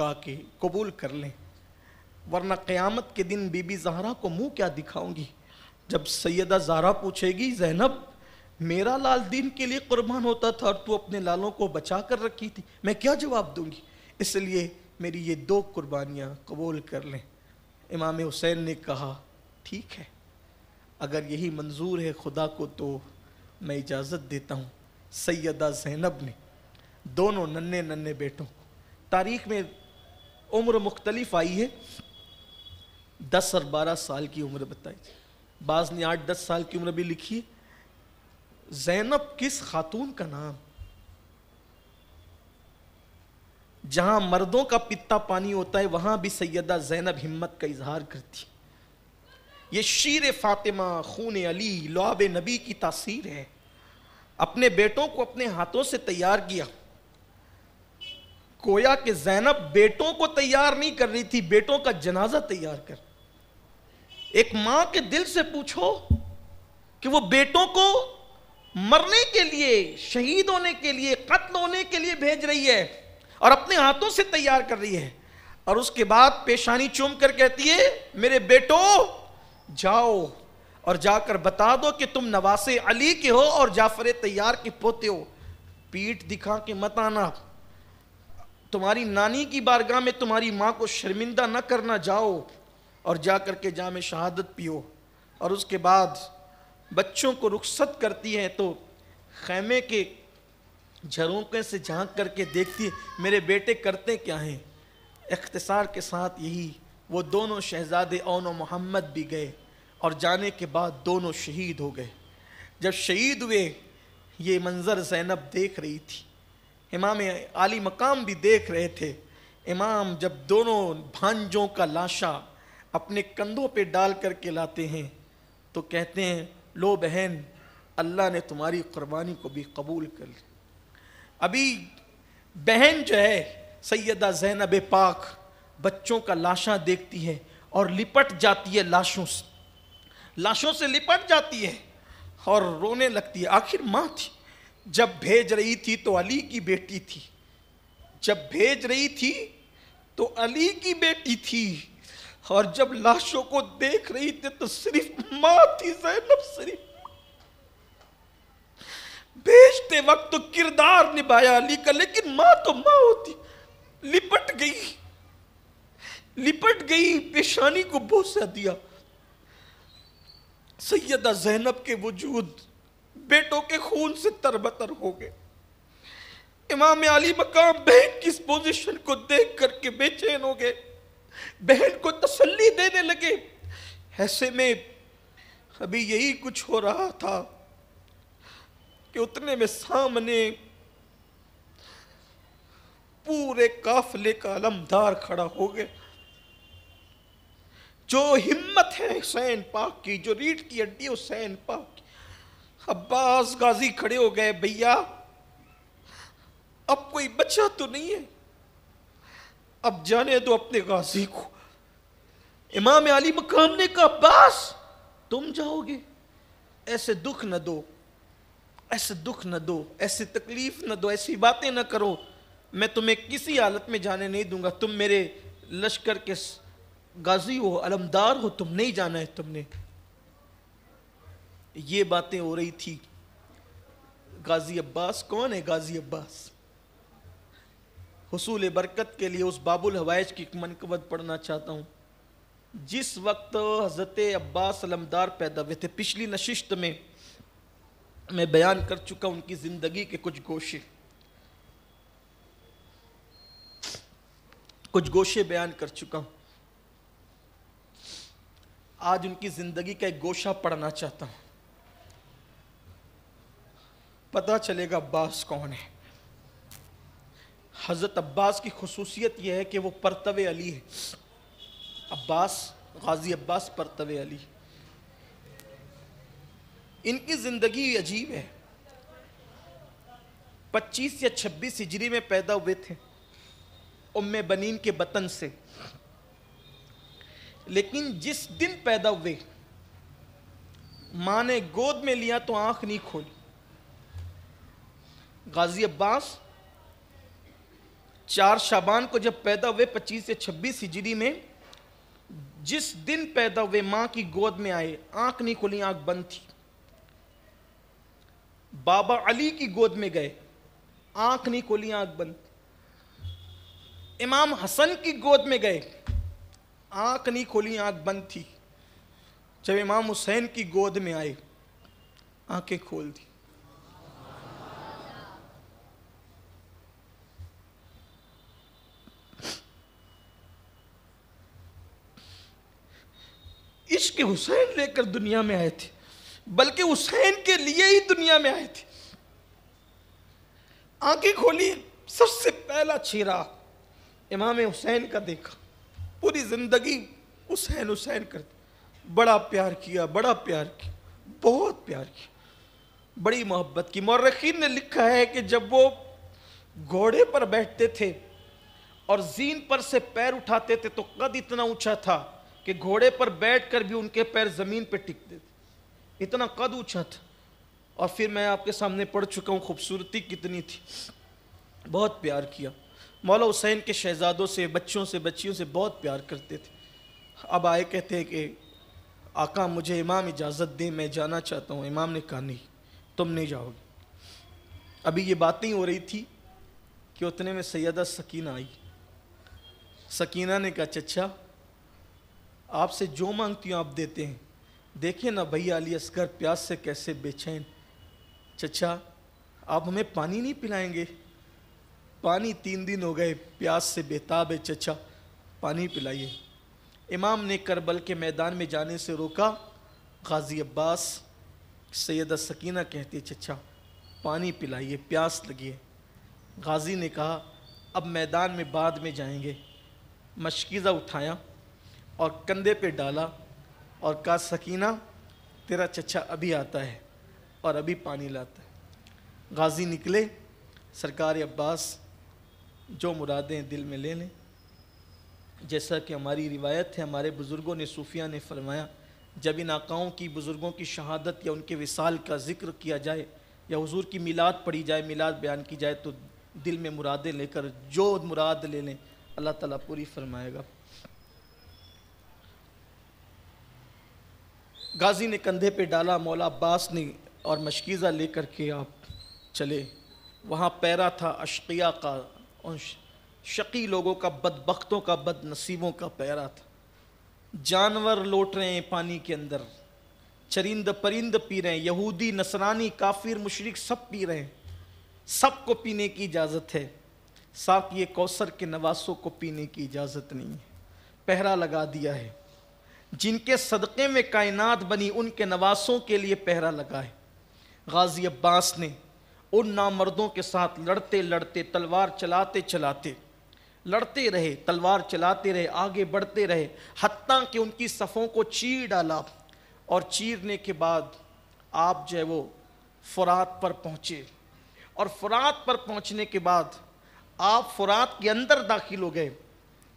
چپکا کے قبول کر لیں، ورنہ قیامت کے دن بی بی زہرا کو منہ کیا دکھاؤں گی؟ جب سیدہ زہرا پوچھے گی زینب میرا لال دین کے لیے قربان ہوتا تھا اور تو اپنے لالوں کو بچا کر رکھی تھی، میں کیا جواب دوں گی؟ اس لیے میری یہ 2 قربانیاں قبول کر لیں۔ امام حسین نے کہا ٹھیک ہے، اگر یہی منظور ہے خدا کو تو میں اجازت دیتا ہوں۔ سیدہ زینب نے دونوں ننھے ننھے بیٹوں کو، تاریخ میں عمر مختلف آئی ہے، 10 اور 12 سال کی عمر بتائی، بعض نے 8-10 سال کی عمر بھی لکھی ہے۔ زینب کس خاتون کا نام؟ جہاں مردوں کا پتا پانی ہوتا ہے وہاں بھی سیدہ زینب ہمت کا اظہار کرتی۔ یہ شیر فاطمہ خون علی لعاب نبی کی تاثیر ہے۔ اپنے بیٹوں کو اپنے ہاتھوں سے تیار کیا، گویا کہ زینب بیٹوں کو تیار نہیں کر رہی تھی، بیٹوں کا جنازہ تیار کر۔ ایک ماں کے دل سے پوچھو کہ وہ بیٹوں کو مرنے کے لیے، شہید ہونے کے لیے، قتل ہونے کے لیے بھیج رہی ہے اور اپنے ہاتھوں سے تیار کر رہی ہے، اور اس کے بعد پیشانی چوم کر کہتی ہے میرے بیٹو جاؤ اور جا کر بتا دو کہ تم نواسے علی کے ہو اور جعفر طیار کے پوتے ہو، پیٹھ دکھا کے مت آنا، تمہاری نانی کی بارگاہ میں تمہاری ماں کو شرمندہ نہ کرنا، جاؤ اور جا کر کے جام شہادت پیو۔ اور اس کے بعد بچوں کو رخصت کرتی ہے تو خیمے کے جھروکے سے جھانک کر کے دیکھتی ہے میرے بیٹے کرتے کیا ہیں۔ اختصار کے ساتھ یہی وہ دونوں شہزادے اون و محمد بھی گئے اور جانے کے بعد دونوں شہید ہو گئے۔ جب شہید ہوئے یہ منظر زینب دیکھ رہی تھی، امام عالی مقام بھی دیکھ رہے تھے۔ امام جب دونوں بھانجوں کا لاشا اپنے کندھوں پہ ڈال کر کے لاتے ہیں تو کہتے ہیں لو بہن اللہ نے تمہاری قربانی کو بھی قبول کر لی۔ ابھی بہن جو ہے سیدہ زینب پاک بچوں کا لاشاں دیکھتی ہے اور لپٹ جاتی ہے، لاشوں سے لپٹ جاتی ہے اور رونے لگتی ہے۔ آخر ماں تھی، جب بھیج رہی تھی تو علی کی بیٹی تھی، جب بھیج رہی تھی تو علی کی بیٹی تھی، اور جب لاشوں کو دیکھ رہی تھی تو صرف ماں تھی زینب، صرف بھیجتے وقت تو کردار نبھایا علی کا، لیکن ماں تو ماں ہوتی، لپٹ گئی پیشانی کو بوسہ دیا۔ سیدہ زینب کے وجود بیٹوں کے خون سے تربتر ہو گئے۔ امام علی مقام بہن کی اس پوزیشن کو دیکھ کر کے بے چین ہو گئے، بہن کو تسلی دینے لگے۔ ایسے میں ابھی یہی کچھ ہو رہا تھا کہ اتنے میں سامنے پورے قافلے کا علمدار کھڑا ہو گئے۔ جو ہمت ہے حسین پاک کی، جو ریڑھ کی ہڈی حسین پاک کی۔ عباس غازی کھڑے ہو گئے، بھیا اب کوئی بچہ تو نہیں ہے، اب جانے دو اپنے غازی کو۔ امام علی مقام نے کہا عباس تم جاؤ گے، ایسے دکھ نہ دو، ایسے دکھ نہ دو، ایسے تکلیف نہ دو، ایسی باتیں نہ کرو، میں تمہیں کسی حالت میں جانے نہیں دوں گا، تم میرے لشکر کے غازی ہو، علمدار ہو، تم نہیں جانا ہے تم نے۔ یہ باتیں ہو رہی تھی۔ غازی عباس کون ہے؟ غازی عباس حصول برکت کے لیے اس باب الحوائج کی منقبت پڑھنا چاہتا ہوں۔ جس وقت حضرت عباس علمدار پیدا ہوئے تھے، پچھلی نشست میں میں بیان کر چکا ان کی زندگی کے کچھ گوشے بیان کر چکا ہوں۔ آج ان کی زندگی کا ایک گوشہ پڑھنا چاہتا ہوں، پتہ چلے گا عباس کون ہے۔ حضرت عباس کی خصوصیت یہ ہے کہ وہ پرتو علی ہے۔ عباس، غازی عباس پرتو علی۔ ان کی زندگی عجیب ہے۔ 25 یا 26 ہجری میں پیدا ہوئے تھے ام بنین کے بطن سے، لیکن جس دن پیدا ہوئے ماں نے گود میں لیا تو آنکھ نہیں کھولی۔ غازی عباس 4 شعبان کو جب پیدا ہوئے 25 سے 26 ہجری میں، جس دن پیدا ہوئے ماں کی گود میں آئے، آنکھ نہیں کھلی، آنکھ بند تھی۔ بابا علی کی گود میں گئے، آنکھ نہیں کھلی، آنکھ بند۔ امام حسن کی گود میں گئے، آنکھ نہیں کھلی، آنکھ بند تھی۔ جب امام حسین کی گود میں آئے، آنکھیں کھول دی۔ عشق حسین لے کر دنیا میں آئے تھے، بلکہ حسین کے لیے ہی دنیا میں آئے تھے۔ آنکھیں کھولی، سب سے پہلا چہرہ امام حسین کا دیکھا، پوری زندگی حسین حسین کرتے، بڑا پیار کیا، بڑا پیار کیا، بہت پیار کیا، بڑی محبت کی۔ مورخین نے لکھا ہے کہ جب وہ گھوڑے پر بیٹھتے تھے اور زین پر سے پیر اٹھاتے تھے تو قد اتنا اونچا تھا کہ گھوڑے پر بیٹھ کر بھی ان کے پیر زمین پہ ٹکتے تھے، اتنا قد اونچا تھا۔ اور پھر میں آپ کے سامنے پڑھ چکا ہوں خوبصورتی کتنی تھی، بہت پیار کیا۔ مولا حسین کے شہزادوں سے، بچوں سے، بچیوں سے بہت پیار کرتے تھے۔ اب آئے کہتے ہیں کہ آقا مجھے امام اجازت دیں، میں جانا چاہتا ہوں۔ امام نے کہا نہیں، تم نہیں جاؤ گے۔ ابھی یہ باتیں ہو رہی تھی کہ اتنے میں سیدہ سکینہ آئی۔ سکینہ نے کہا چچا آپ سے جو مانگتی ہوں آپ دیتے ہیں، دیکھیں نا بھائی علی اصغر پیاس سے کیسے بے چین۔ چچا آپ ہمیں پانی نہیں پلائیں گے؟ پانی 3 دن ہو گئے، پیاس سے بےتاب ہے چچا، پانی پلائیے۔ امام نے کربل کے میدان میں جانے سے روکا۔ غازی عباس، سیدہ سکینہ کہتی چچا پانی پلائیے، پیاس لگی ہے۔ غازی نے کہا اب میدان میں بعد میں جائیں گے۔ مشکیزہ اٹھایا اور کندھے پہ ڈالا اور کہا سکینہ تیرا چچا ابھی آتا ہے اور ابھی پانی لاتا ہے۔ غازی نکلے۔ سرکار عباس جو مرادیں دل میں لے لیں، جیسا کہ ہماری روایت ہے، ہمارے بزرگوں نے، صوفیہ نے فرمایا جب ان آقاؤں کی، بزرگوں کی شہادت یا ان کے وصال کا ذکر کیا جائے یا حضور کی میلاد پڑھی جائے، میلاد بیان کی جائے، تو دل میں مرادیں لے کر جو مراد لے لیں اللہ تعالیٰ پوری فرمائے گا۔ غازی نے کندھے پہ ڈالا، مولا عباس نے، اور مشکیزہ لے کر کے آپ چلے۔ وہاں پیرا تھا اشقیاء کا، اور شقی لوگوں کا، بدبختوں کا، بد نصیبوں کا پیرا تھا۔ جانور لوٹ رہے ہیں پانی کے اندر، چرند پرند پی رہے ہیں، یہودی، نصرانی، کافر، مشرک سب پی رہے ہیں، سب کو پینے کی اجازت ہے، ساقی کوثر کے نواسوں کو پینے کی اجازت نہیں ہے۔ پہرا لگا دیا ہے، جن کے صدقے میں کائنات بنی ان کے نواسوں کے لیے پہرا لگا ہے۔ غازی عباس نے ان نامردوں کے ساتھ لڑتے لڑتے، تلوار چلاتے چلاتے لڑتے رہے، تلوار چلاتے رہے، آگے بڑھتے رہے، حتیٰ کہ ان کی صفوں کو چیر ڈالا، اور چیرنے کے بعد آپ جو ہے وہ فرات پر پہنچے، اور فرات پر پہنچنے کے بعد آپ فرات کے اندر داخل ہو گئے۔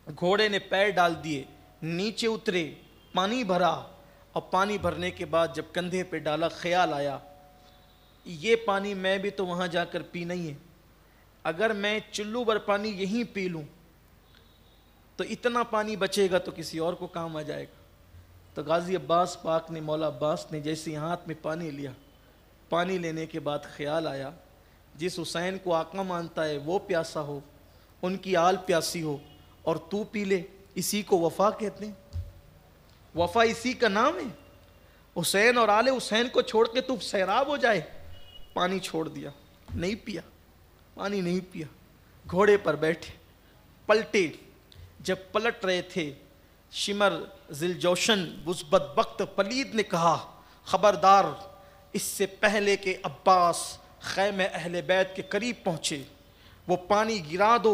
گھوڑے نے پیر ڈال دیے، نیچے اترے، پانی بھرا، اور پانی بھرنے کے بعد جب کندھے پہ ڈالا خیال آیا یہ پانی میں بھی تو وہاں جا کر پینا ہی ہے، اگر میں چلو بھر پانی یہیں پی لوں تو اتنا پانی بچے گا تو کسی اور کو کام آ جائے گا۔ تو غازی عباس پاک نے، مولا عباس نے جیسے ہی ہاتھ میں پانی لیا، پانی لینے کے بعد خیال آیا جس حسین کو آقا مانتا ہے وہ پیاسا ہو، ان کی آل پیاسی ہو، اور تو پی لے، اسی کو وفا کہتے ہیں، وفا اسی کا نام ہے۔ حسین اور آل حسین کو چھوڑ کے تو سیراب ہو جائے۔ پانی چھوڑ دیا، نہیں پیا، پانی نہیں پیا، گھوڑے پر بیٹھے، پلٹے۔ جب پلٹ رہے تھے، شمر ذل جوشن اس بدبخت پلید نے کہا خبردار، اس سے پہلے کہ عباس خیمہ اہل بیت کے قریب پہنچے وہ پانی گرا دو،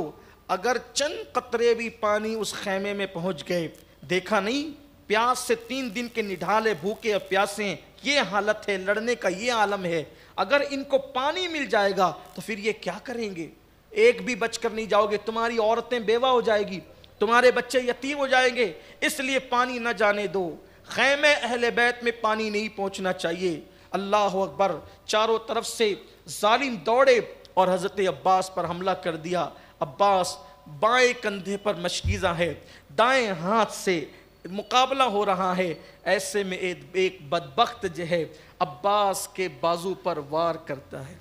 اگر چند قطرے بھی پانی اس خیمے میں پہنچ گئے، دیکھا نہیں پیاس سے 3 دن کے نڈھالے، بھوکے اور پیاسے ہیں، یہ حالت ہے، لڑنے کا یہ عالم ہے، اگر ان کو پانی مل جائے گا تو پھر یہ کیا کریں گے؟ ایک بھی بچ کر نہیں جاؤ گے، تمہاری عورتیں بیوہ ہو جائے گی، تمہارے بچے یتیم ہو جائیں گے، اس لیے پانی نہ جانے دو۔ خیمہ اہل بیت میں پانی نہیں پہنچنا چاہیے۔ اللہ اکبر، چاروں طرف سے ظالم دوڑے اور حضرت عباس پر حملہ کر دیا۔ عباس بائیں کندھے پر مشکیزہ ہے، دائیں ہاتھ سے مقابلہ ہو رہا ہے، ایسے میں ایک بدبخت جو ہے عباس کے بازو پر وار کرتا ہے،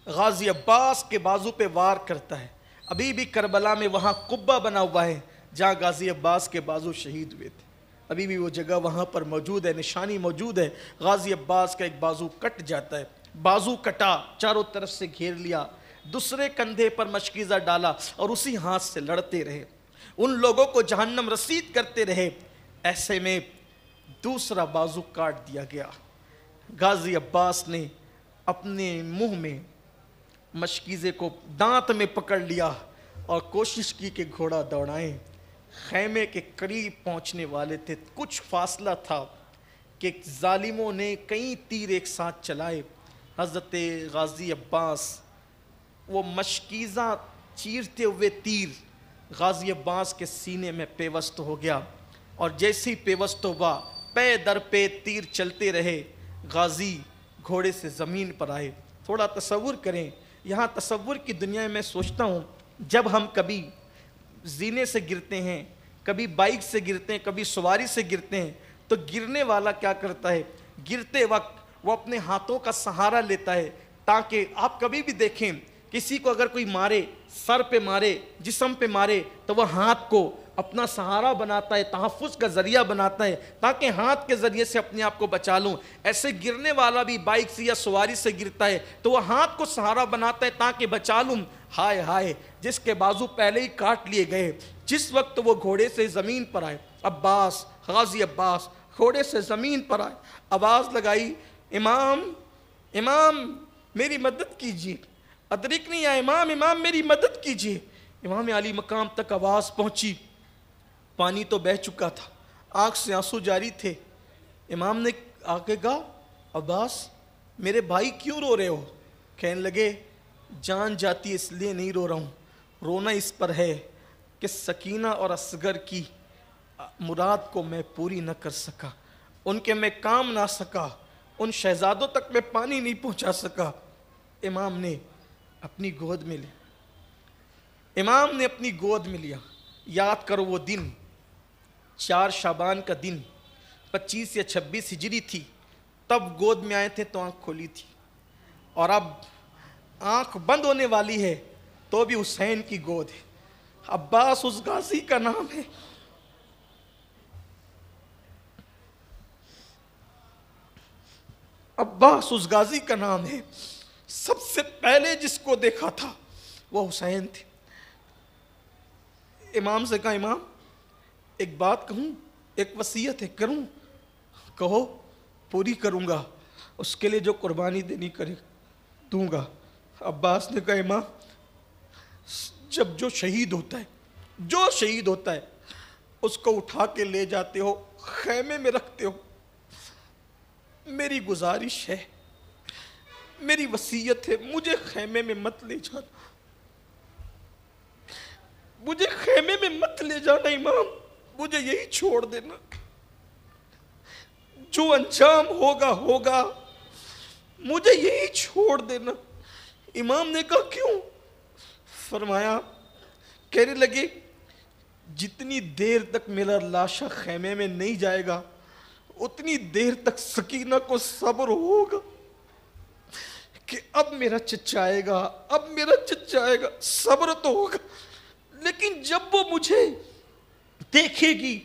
غازی عباس کے بازو پہ وار کرتا ہے۔ ابھی بھی کربلا میں وہاں قبہ بنا ہوا ہے جہاں غازی عباس کے بازو شہید ہوئے تھے، ابھی بھی وہ جگہ وہاں پر موجود ہے، نشانی موجود ہے۔ غازی عباس کا ایک بازو کٹ جاتا ہے، بازو کٹا، چاروں طرف سے گھیر لیا، دوسرے کندھے پر مشکیزہ ڈالا اور اسی ہاتھ سے لڑتے رہے، ان لوگوں کو جہنم رسید کرتے رہے۔ ایسے میں دوسرا بازو کاٹ دیا گیا، غازی عباس نے اپنے منہ میں مشکیزے کو دانت میں پکڑ لیا اور کوشش کی کہ گھوڑا دوڑائیں۔ خیمے کے قریب پہنچنے والے تھے، کچھ فاصلہ تھا کہ ظالموں نے کئی تیر ایک ساتھ چلائے۔ حضرت غازی عباس وہ مشکیزہ چیرتے ہوئے تیر غازی عباس کے سینے میں پیوست ہو گیا، اور جیسی پیوست ہوا پے در پے تیر چلتے رہے، غازی گھوڑے سے زمین پر آئے۔ تھوڑا تصور کریں، یہاں تصور کی دنیا میں سوچتا ہوں، جب ہم کبھی زینے سے گرتے ہیں، کبھی بائک سے گرتے ہیں، کبھی سواری سے گرتے ہیں، تو گرنے والا کیا کرتا ہے؟ گرتے وقت وہ اپنے ہاتھوں کا سہارا لیتا ہے، تاکہ آپ کبھی بھی دیکھیں کسی کو اگر کوئی مارے، سر پہ مارے، جسم پہ مارے، تو وہ ہاتھ کو اپنا سہارا بناتا ہے، تحفظ کا ذریعہ بناتا ہے، تاکہ ہاتھ کے ذریعے سے اپنے آپ کو بچا لوں۔ ایسے گرنے والا بھی بائک سے یا سواری سے گرتا ہے تو وہ ہاتھ کو سہارا بناتا ہے تاکہ بچا لوں۔ ہائے ہائے، جس کے بازو پہلے ہی کاٹ لیے گئے، جس وقت وہ گھوڑے سے زمین پر آئے، عباس، غازی عباس گھوڑے سے زمین پر آئے، آواز لگائی، امام امام میری مدد کیجیے، ادرکنی یا امام، امام میری مدد کیجیے۔ امام علی مقام تک آواز پہنچی، پانی تو بہہ چکا تھا، آنکھ سے آنسو جاری تھے۔ امام نے آگے کہا، عباس میرے بھائی کیوں رو رہے ہو؟ کہنے لگے، جان جاتی اس لیے نہیں رو رہا ہوں، رونا اس پر ہے کہ سکینہ اور اصغر کی مراد کو میں پوری نہ کر سکا، ان کے میں کام نہ سکا، ان شہزادوں تک میں پانی نہیں پہنچا سکا۔ امام نے اپنی گود میں لیا، امام نے اپنی گود میں لیا۔ یاد کرو وہ دن 4 شعبان کا دن، 25 یا 26 ہجری تھی، تب گود میں آئے تھے تو آنکھ کھولی تھی، اور اب آنکھ بند ہونے والی ہے تو بھی حسین کی گود ہے۔ عباس اس غازی کا نام ہے، عباس اس غازی کا نام ہے۔ سب سے پہلے جس کو دیکھا تھا وہ حسین تھے۔ امام سے کہا، امام ایک بات کہوں، ایک وصیت ہے، کروں؟ کہو، پوری کروں گا، اس کے لیے جو قربانی دینی کرے دوں گا۔ عباس نے کہا، امام جب جو شہید ہوتا ہے اس کو اٹھا کے لے جاتے ہو، خیمے میں رکھتے ہو، میری گزارش ہے، میری وصیت ہے، مجھے خیمے میں مت لے جانا، مجھے خیمے میں مت لے جانا امام، مجھے یہی چھوڑ دینا، جو انجام ہوگا، مجھے یہی چھوڑ دینا۔ امام نے کہا، کیوں؟ فرمایا، کہنے لگے، جتنی دیر تک میرا لاشا خیمے میں نہیں جائے گا اتنی دیر تک سکینہ کو صبر ہوگا کہ اب میرا چچا آئے گا، صبر تو ہوگا، لیکن جب وہ مجھے دیکھے گی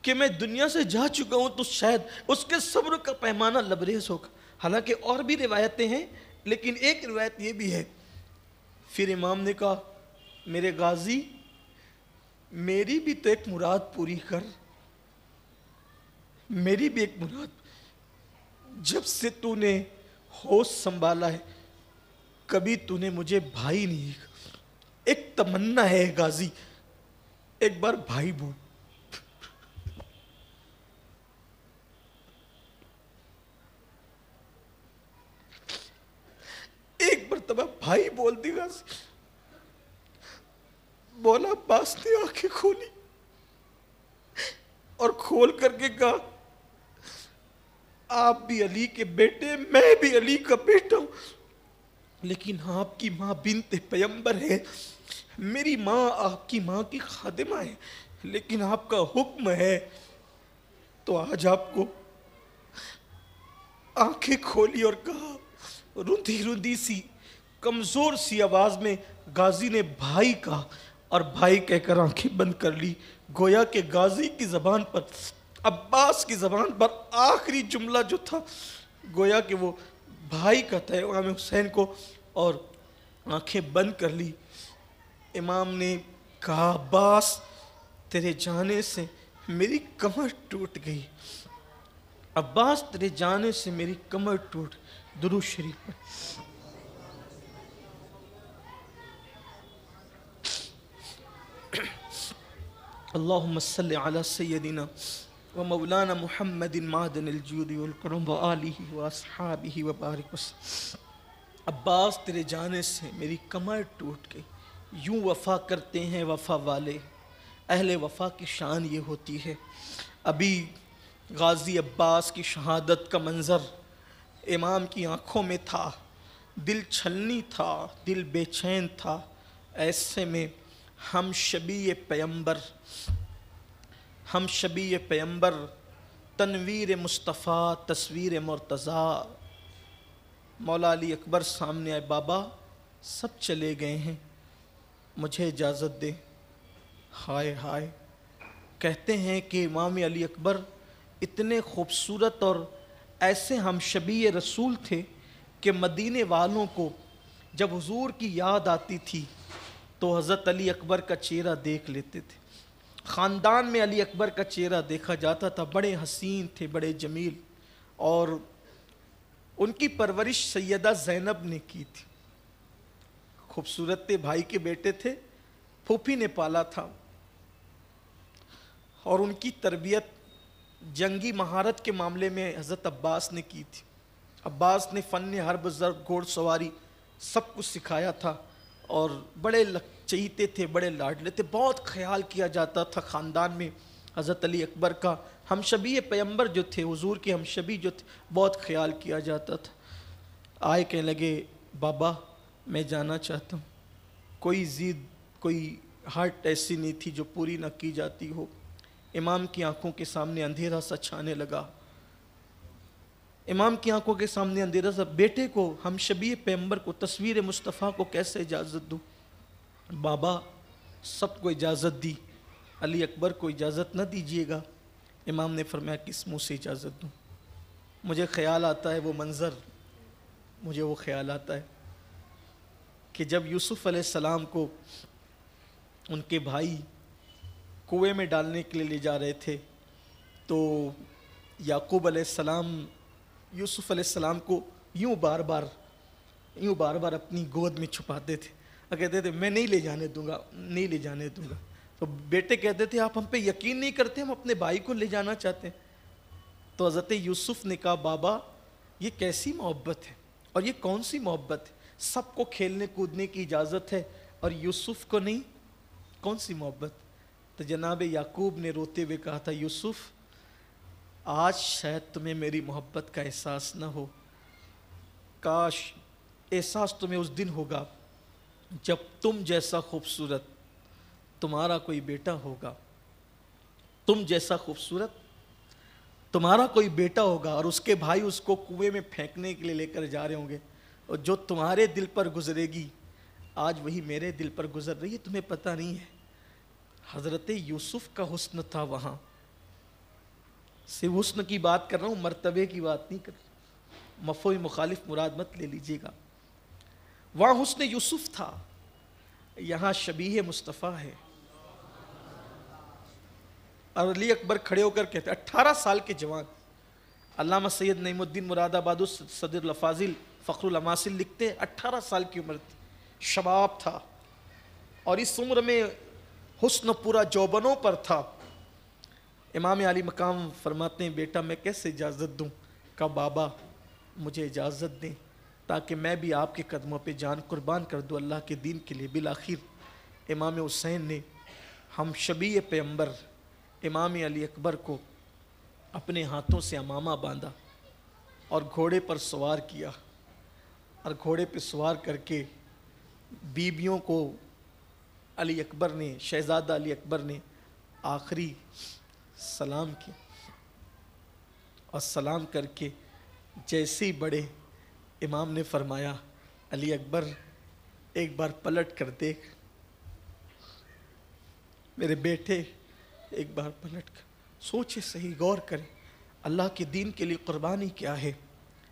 کہ میں دنیا سے جا چکا ہوں تو شاید اس کے صبر کا پیمانہ لبریز ہوگا۔ حالانکہ اور بھی روایتیں ہیں، لیکن ایک روایت یہ بھی ہے۔ پھر امام نے کہا، میرے غازی میری بھی تو ایک مراد پوری کر، میری بھی ایک مراد۔ جب سے تو نے ہوش سنبھالا ہے کبھی تو نے مجھے بھائی نہیں کہا، ایک تمنا ہے غازی، ایک بار بھائی بول۔ ایک مرتبہ بھائی بول دی غازی، بولا۔ عباس نے آنکھیں کھولی اور کھول کر کے کہا، آپ بھی علی کے بیٹے، میں بھی علی کا بیٹا ہوں، لیکن آپ کی ماں بنت پیمبر ہے، میری ماں آپ کی ماں کی خادمہ ہے، لیکن آپ کا حکم ہے۔ تو آج آپ کو آنکھیں کھولی اور کہا، رندی رندی سی کمزور سی آواز میں غازی نے بھائی کہا، اور بھائی کہہ کر آنکھیں بند کر لی۔ گویا کہ غازی کی زبان پر، عباس کی زبان پر آخری جملہ جو تھا گویا کہ وہ بھائی کا تھا امام حسین کو، اور آنکھیں بند کر لی۔ امام نے کہا، عباس تیرے جانے سے میری کمر ٹوٹ گئی، عباس تیرے جانے سے میری کمر ٹوٹ۔ درود شریف پر اللہم صلی علی سیدنا و مولانا محمد معدن الجود والکرم و آلہ و اصحابہ و بارک وسلم۔ عباس تیرے جانے سے میری کمر ٹوٹ گئی۔ یوں وفا کرتے ہیں وفا والے، اہل وفا کی شان یہ ہوتی ہے۔ ابھی غازی عباس کی شہادت کا منظر امام کی آنکھوں میں تھا، دل چھلنی تھا، دل بے چین تھا۔ ایسے میں ہم شبیہ پیمبر تنویر مصطفیٰ تصویر مرتضیٰ مولا علی اکبر سامنے آئے، بابا سب چلے گئے ہیں، مجھے اجازت دے۔ ہائے ہائے، کہتے ہیں کہ امام علی اکبر اتنے خوبصورت اور ایسے ہم شبیہ رسول تھے کہ مدینے والوں کو جب حضور کی یاد آتی تھی تو حضرت علی اکبر کا چہرہ دیکھ لیتے تھے۔ خاندان میں علی اکبر کا چہرہ دیکھا جاتا تھا، بڑے حسین تھے، بڑے جمیل، اور ان کی پرورش سیدہ زینب نے کی تھی۔ خوبصورت تھے، بھائی کے بیٹے تھے، پھوپھی نے پالا تھا، اور ان کی تربیت جنگی مہارت کے معاملے میں حضرت عباس نے کی تھی۔ عباس نے فن حرب، ضرب، گھوڑ سواری سب کچھ سکھایا تھا، اور بڑے چہیتے تھے، بڑے لاڈلے تھے، بہت خیال کیا جاتا تھا خاندان میں حضرت علی اکبر کا۔ ہم شبیہ پیمبر جو تھے، حضور کے ہم شبیہ جو تھے، بہت خیال کیا جاتا تھا۔ آئے کہنے لگے، بابا میں جانا چاہتا ہوں۔ کوئی ضد، کوئی ہارٹ ایسی نہیں تھی جو پوری نہ کی جاتی ہو۔ امام کی آنکھوں کے سامنے اندھیرا سا چھانے لگا، امام کی آنکھوں کے سامنے اندھیرا سا۔ بیٹے کو، ہم شبیہ پیمبر کو، تصویر مصطفیٰ کو کیسے اجازت دوں؟ بابا سب کو اجازت دی، علی اکبر کو اجازت نہ دیجیے گا۔ امام نے فرمایا، کس منہ سے اجازت دوں؟ مجھے خیال آتا ہے وہ منظر، مجھے وہ خیال آتا ہے کہ جب یوسف علیہ السلام کو ان کے بھائی کنویں میں ڈالنے کے لیے لے جا رہے تھے، تو یعقوب علیہ السلام یوسف علیہ السلام کو یوں بار بار اپنی گود میں چھپاتے تھے اور کہتے تھے، میں نہیں لے جانے دوں گا، نہیں لے جانے دوں گا۔ تو بیٹے کہتے تھے، آپ ہم پہ یقین نہیں کرتے، ہم اپنے بھائی کو لے جانا چاہتے ہیں۔ تو حضرت یوسف نے کہا، بابا یہ کیسی محبت ہے، اور یہ کون سی محبت ہے؟ سب کو کھیلنے کودنے کی اجازت ہے اور یوسف کو نہیں، کون سی محبت؟ تو جناب یعقوب نے روتے ہوئے کہا تھا، یوسف آج شاید تمہیں میری محبت کا احساس نہ ہو، کاش احساس تمہیں اس دن ہوگا جب تم جیسا خوبصورت تمہارا کوئی بیٹا ہوگا، تم جیسا خوبصورت تمہارا کوئی بیٹا ہوگا، اور اس کے بھائی اس کو کنویں میں پھینکنے کے لیے لے کر جا رہے ہوں گے، اور جو تمہارے دل پر گزرے گی آج وہی میرے دل پر گزر رہی ہے، تمہیں پتہ نہیں ہے۔ حضرت یوسف کا حسن تھا وہاں، صرف حسن کی بات کر رہا ہوں، مرتبے کی بات نہیں کر رہا، مفہوم مخالف مراد مت لے لیجیے گا۔ وہاں حسن یوسف تھا، یہاں شبیہ مصطفیٰ ہے۔ اور علی اکبر کھڑے ہو کر کہتے، 18 سال کے جوان، علامہ سید نعیم الدین مراد آباد صدر الافاضل فخر الاماثل لکھتے، 18 سال کی عمر تھی، شباب تھا، اور اس عمر میں حسن پورا جوبنوں پر تھا۔ امام علی مقام فرماتے ہیں، بیٹا میں کیسے اجازت دوں؟ کہا، بابا مجھے اجازت دیں تاکہ میں بھی آپ کے قدموں پہ جان قربان کر دوں اللہ کے دین کے لیے۔ بالآخر امام حسین نے ہم شبیہ پیمبر امام علی اکبر کو اپنے ہاتھوں سے عمامہ باندھا اور گھوڑے پر سوار کیا، اور گھوڑے پہ سوار کر کے بیویوں کو علی اکبر نے، شہزادہ علی اکبر نے آخری سلام کیا، اور سلام کر کے جیسے ہی بڑے، امام نے فرمایا علی اکبر ایک بار پلٹ کر دیکھ، میرے بیٹے ایک بار پلٹ کر سوچے، صحیح غور کریں، اللہ کے دین کے لیے قربانی کیا ہے۔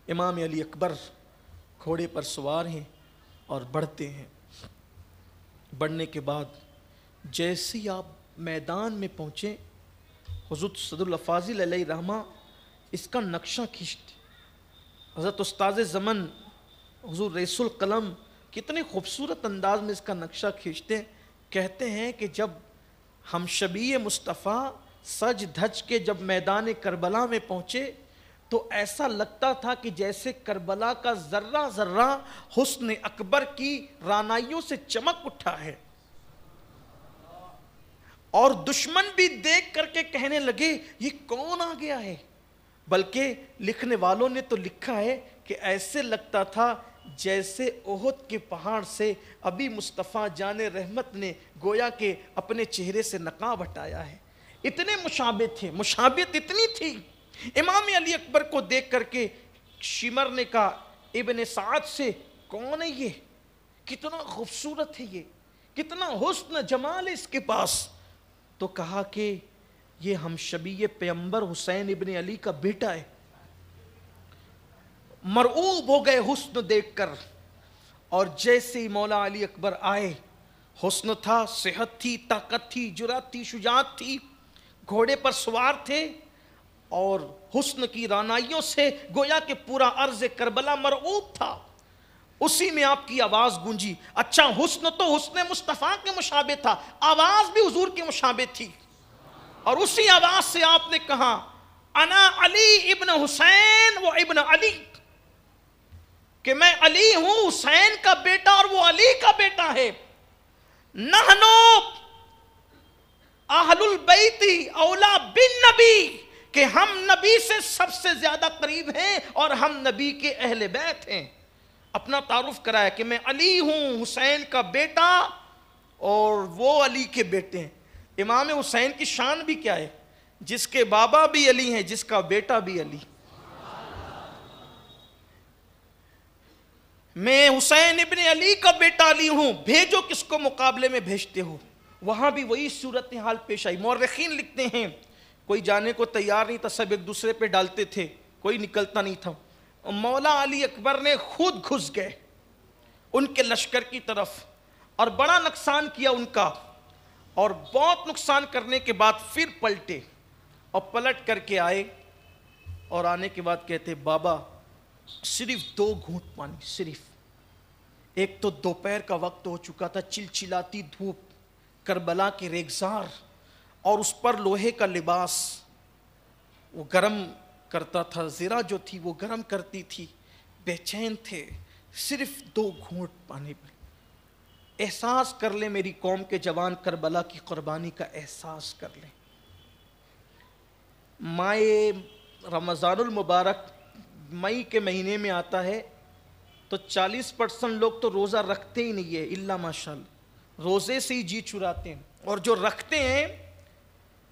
امام علی اکبر گھوڑے پر سوار ہیں اور بڑھتے ہیں۔ بڑھنے کے بعد جیسے ہی آپ میدان میں پہنچے، حضرت صدر الافاضل علیہ رحمہ اس کا نقشہ کھینچتے۔ حضرت استاذ زمن حضور رئیس القلم کتنے خوبصورت انداز میں اس کا نقشہ کھینچتے ہیں۔ کہتے ہیں کہ جب ہم شبیہ مصطفیٰ سج دھج کے جب میدان کربلا میں پہنچے تو ایسا لگتا تھا کہ جیسے کربلا کا ذرہ ذرہ حسن اکبر کی رانائیوں سے چمک اٹھا ہے، اور دشمن بھی دیکھ کر کے کہنے لگے یہ کون آ گیا ہے۔ بلکہ لکھنے والوں نے تو لکھا ہے کہ ایسے لگتا تھا جیسے احد کے پہاڑ سے ابھی مصطفیٰ جان رحمت نے گویا کہ اپنے چہرے سے نقاب ہٹایا ہے۔ اتنے مشابہ تھے، مشابہت اتنی تھی۔ امام علی اکبر کو دیکھ کر کے شمر نے کہا ابن سعد سے، کون ہے یہ؟ کتنا خوبصورت ہے یہ، کتنا حسن جمال ہے اس کے پاس۔ تو کہا کہ یہ ہم شبیہ پیغمبر حسین ابن علی کا بیٹا ہے۔ مرعوب ہو گئے حسن دیکھ کر، اور جیسے ہی مولا علی اکبر آئے، حسن تھا، صحت تھی، طاقت تھی، جرأت تھی، شجاعت تھی، گھوڑے پر سوار تھے، اور حسن کی رانائیوں سے گویا کہ پورا عرض کربلا مرعوب تھا۔ اسی میں آپ کی آواز گونجی۔ اچھا، حسن تو حسن مصطفیٰ کے مشابہ تھا، آواز بھی حضور کے مشابہ تھی، اور اسی آواز سے آپ نے کہا انا علی ابن حسین و ابن علی، کہ میں علی ہوں، حسین کا بیٹا اور وہ علی کا بیٹا ہے۔ نحنو اہل البیت اولا بالنبی، کہ ہم نبی سے سب سے زیادہ قریب ہیں اور ہم نبی کے اہل بیت ہیں۔ اپنا تعارف کرایا کہ میں علی ہوں، حسین کا بیٹا، اور وہ علی کے بیٹے ہیں۔ امام حسین کی شان بھی کیا ہے؟ جس کے بابا بھی علی ہیں، جس کا بیٹا بھی علی۔ میں حسین ابن علی کا بیٹا علی ہوں، بھیجو کس کو مقابلے میں بھیجتے ہو۔ وہاں بھی وہی صورتحال پیش آئی۔ مورخین لکھتے ہیں کوئی جانے کو تیار نہیں تھا، سب ایک دوسرے پہ ڈالتے تھے، کوئی نکلتا نہیں تھا۔ مولا علی اکبر نے خود گھس گئے ان کے لشکر کی طرف، اور بڑا نقصان کیا ان کا، اور بہت نقصان کرنے کے بعد پھر پلٹے، اور پلٹ کر کے آئے، اور آنے کے بعد کہتے بابا صرف 2 گھونٹ پانی، صرف۔ ایک تو دوپہر کا وقت ہو چکا تھا، چلچلاتی دھوپ، کربلا کے ریگزار، اور اس پر لوہے کا لباس وہ گرم کرتا تھا، زرہ جو تھی وہ گرم کرتی تھی، بے چین تھے، صرف 2 گھونٹ پانی پہ۔ احساس کر لیں میری قوم کے جوان، کربلا کی قربانی کا احساس کر لیں۔ مائے رمضان المبارک مئی کے مہینے میں آتا ہے تو 40% لوگ تو روزہ رکھتے ہی نہیں ہے، الا ماشاءاللہ، روزے سے ہی جی چراتے ہیں، اور جو رکھتے ہیں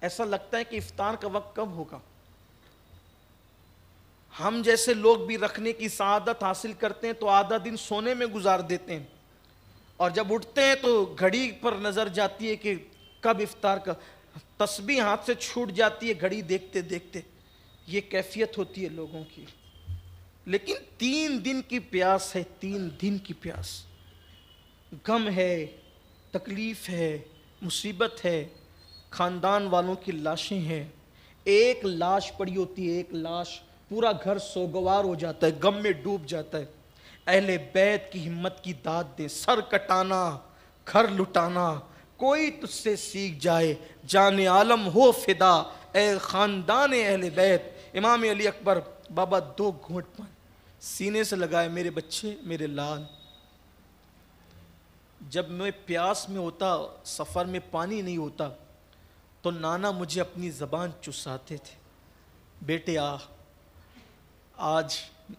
ایسا لگتا ہے کہ افطار کا وقت کب ہوگا۔ ہم جیسے لوگ بھی رکھنے کی سعادت حاصل کرتے ہیں تو آدھا دن سونے میں گزار دیتے ہیں، اور جب اٹھتے ہیں تو گھڑی پر نظر جاتی ہے کہ کب افطار کا، تسبیح ہاتھ سے چھوٹ جاتی ہے گھڑی دیکھتے دیکھتے۔ یہ کیفیت ہوتی ہے لوگوں کی۔ لیکن 3 دن کی پیاس ہے، 3 دن کی پیاس، غم ہے، تکلیف ہے، مصیبت ہے، خاندان والوں کی لاشیں ہیں، ایک لاش پڑی ہوتی ہے، ایک لاش، پورا گھر سوگوار ہو جاتا ہے، غم میں ڈوب جاتا ہے۔ اہل بیت کی ہمت کی داد دے، سر کٹانا، گھر لٹانا، کوئی تجھ سے سیکھ جائے، جان عالم ہو فدا، اے خاندان اہل بیت۔ امام علی اکبر بابا 2 گھونٹ پانی سینے سے لگائے، میرے بچے، میرے لال۔ جب میں پیاس میں ہوتا، سفر میں پانی نہیں ہوتا، تو نانا مجھے اپنی زبان چساتے تھے، بیٹے آج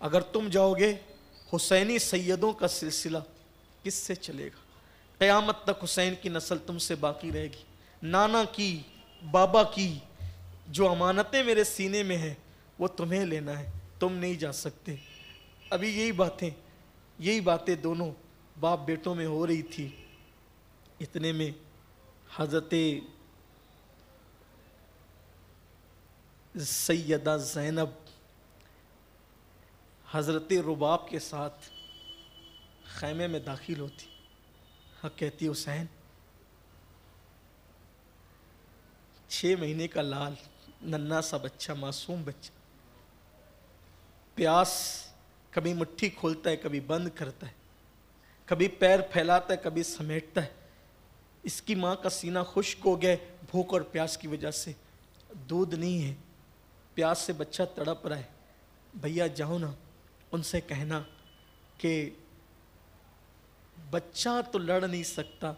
اگر تم جاؤ گے حسینی سیدوں کا سلسلہ کس سے چلے گا؟ قیامت تک حسین کی نسل تم سے باقی رہے گی. نانا کی، بابا کی جو امانتیں میرے سینے میں ہیں وہ تمہیں لینا ہے، تم نہیں جا سکتے. ابھی یہی باتیں دونوں باپ بیٹوں میں ہو رہی تھی. اتنے میں حضرت سیدہ زینب حضرت رباب کے ساتھ خیمے میں داخل ہوتی. کہتی حسین 6 مہینے کا لال ننھا سا بچہ، معصوم بچہ، پیاس کبھی مٹھی کھولتا ہے کبھی بند کرتا ہے، کبھی پیر پھیلاتا ہے کبھی سمیٹتا ہے. اس کی ماں کا سینہ خشک ہو گیا بھوک اور پیاس کی وجہ سے. دودھ نہیں ہے، پیاس سے بچہ تڑپ رہا ہے. بھیا جاؤ نا ان سے کہنا کہ بچہ تو لڑ نہیں سکتا،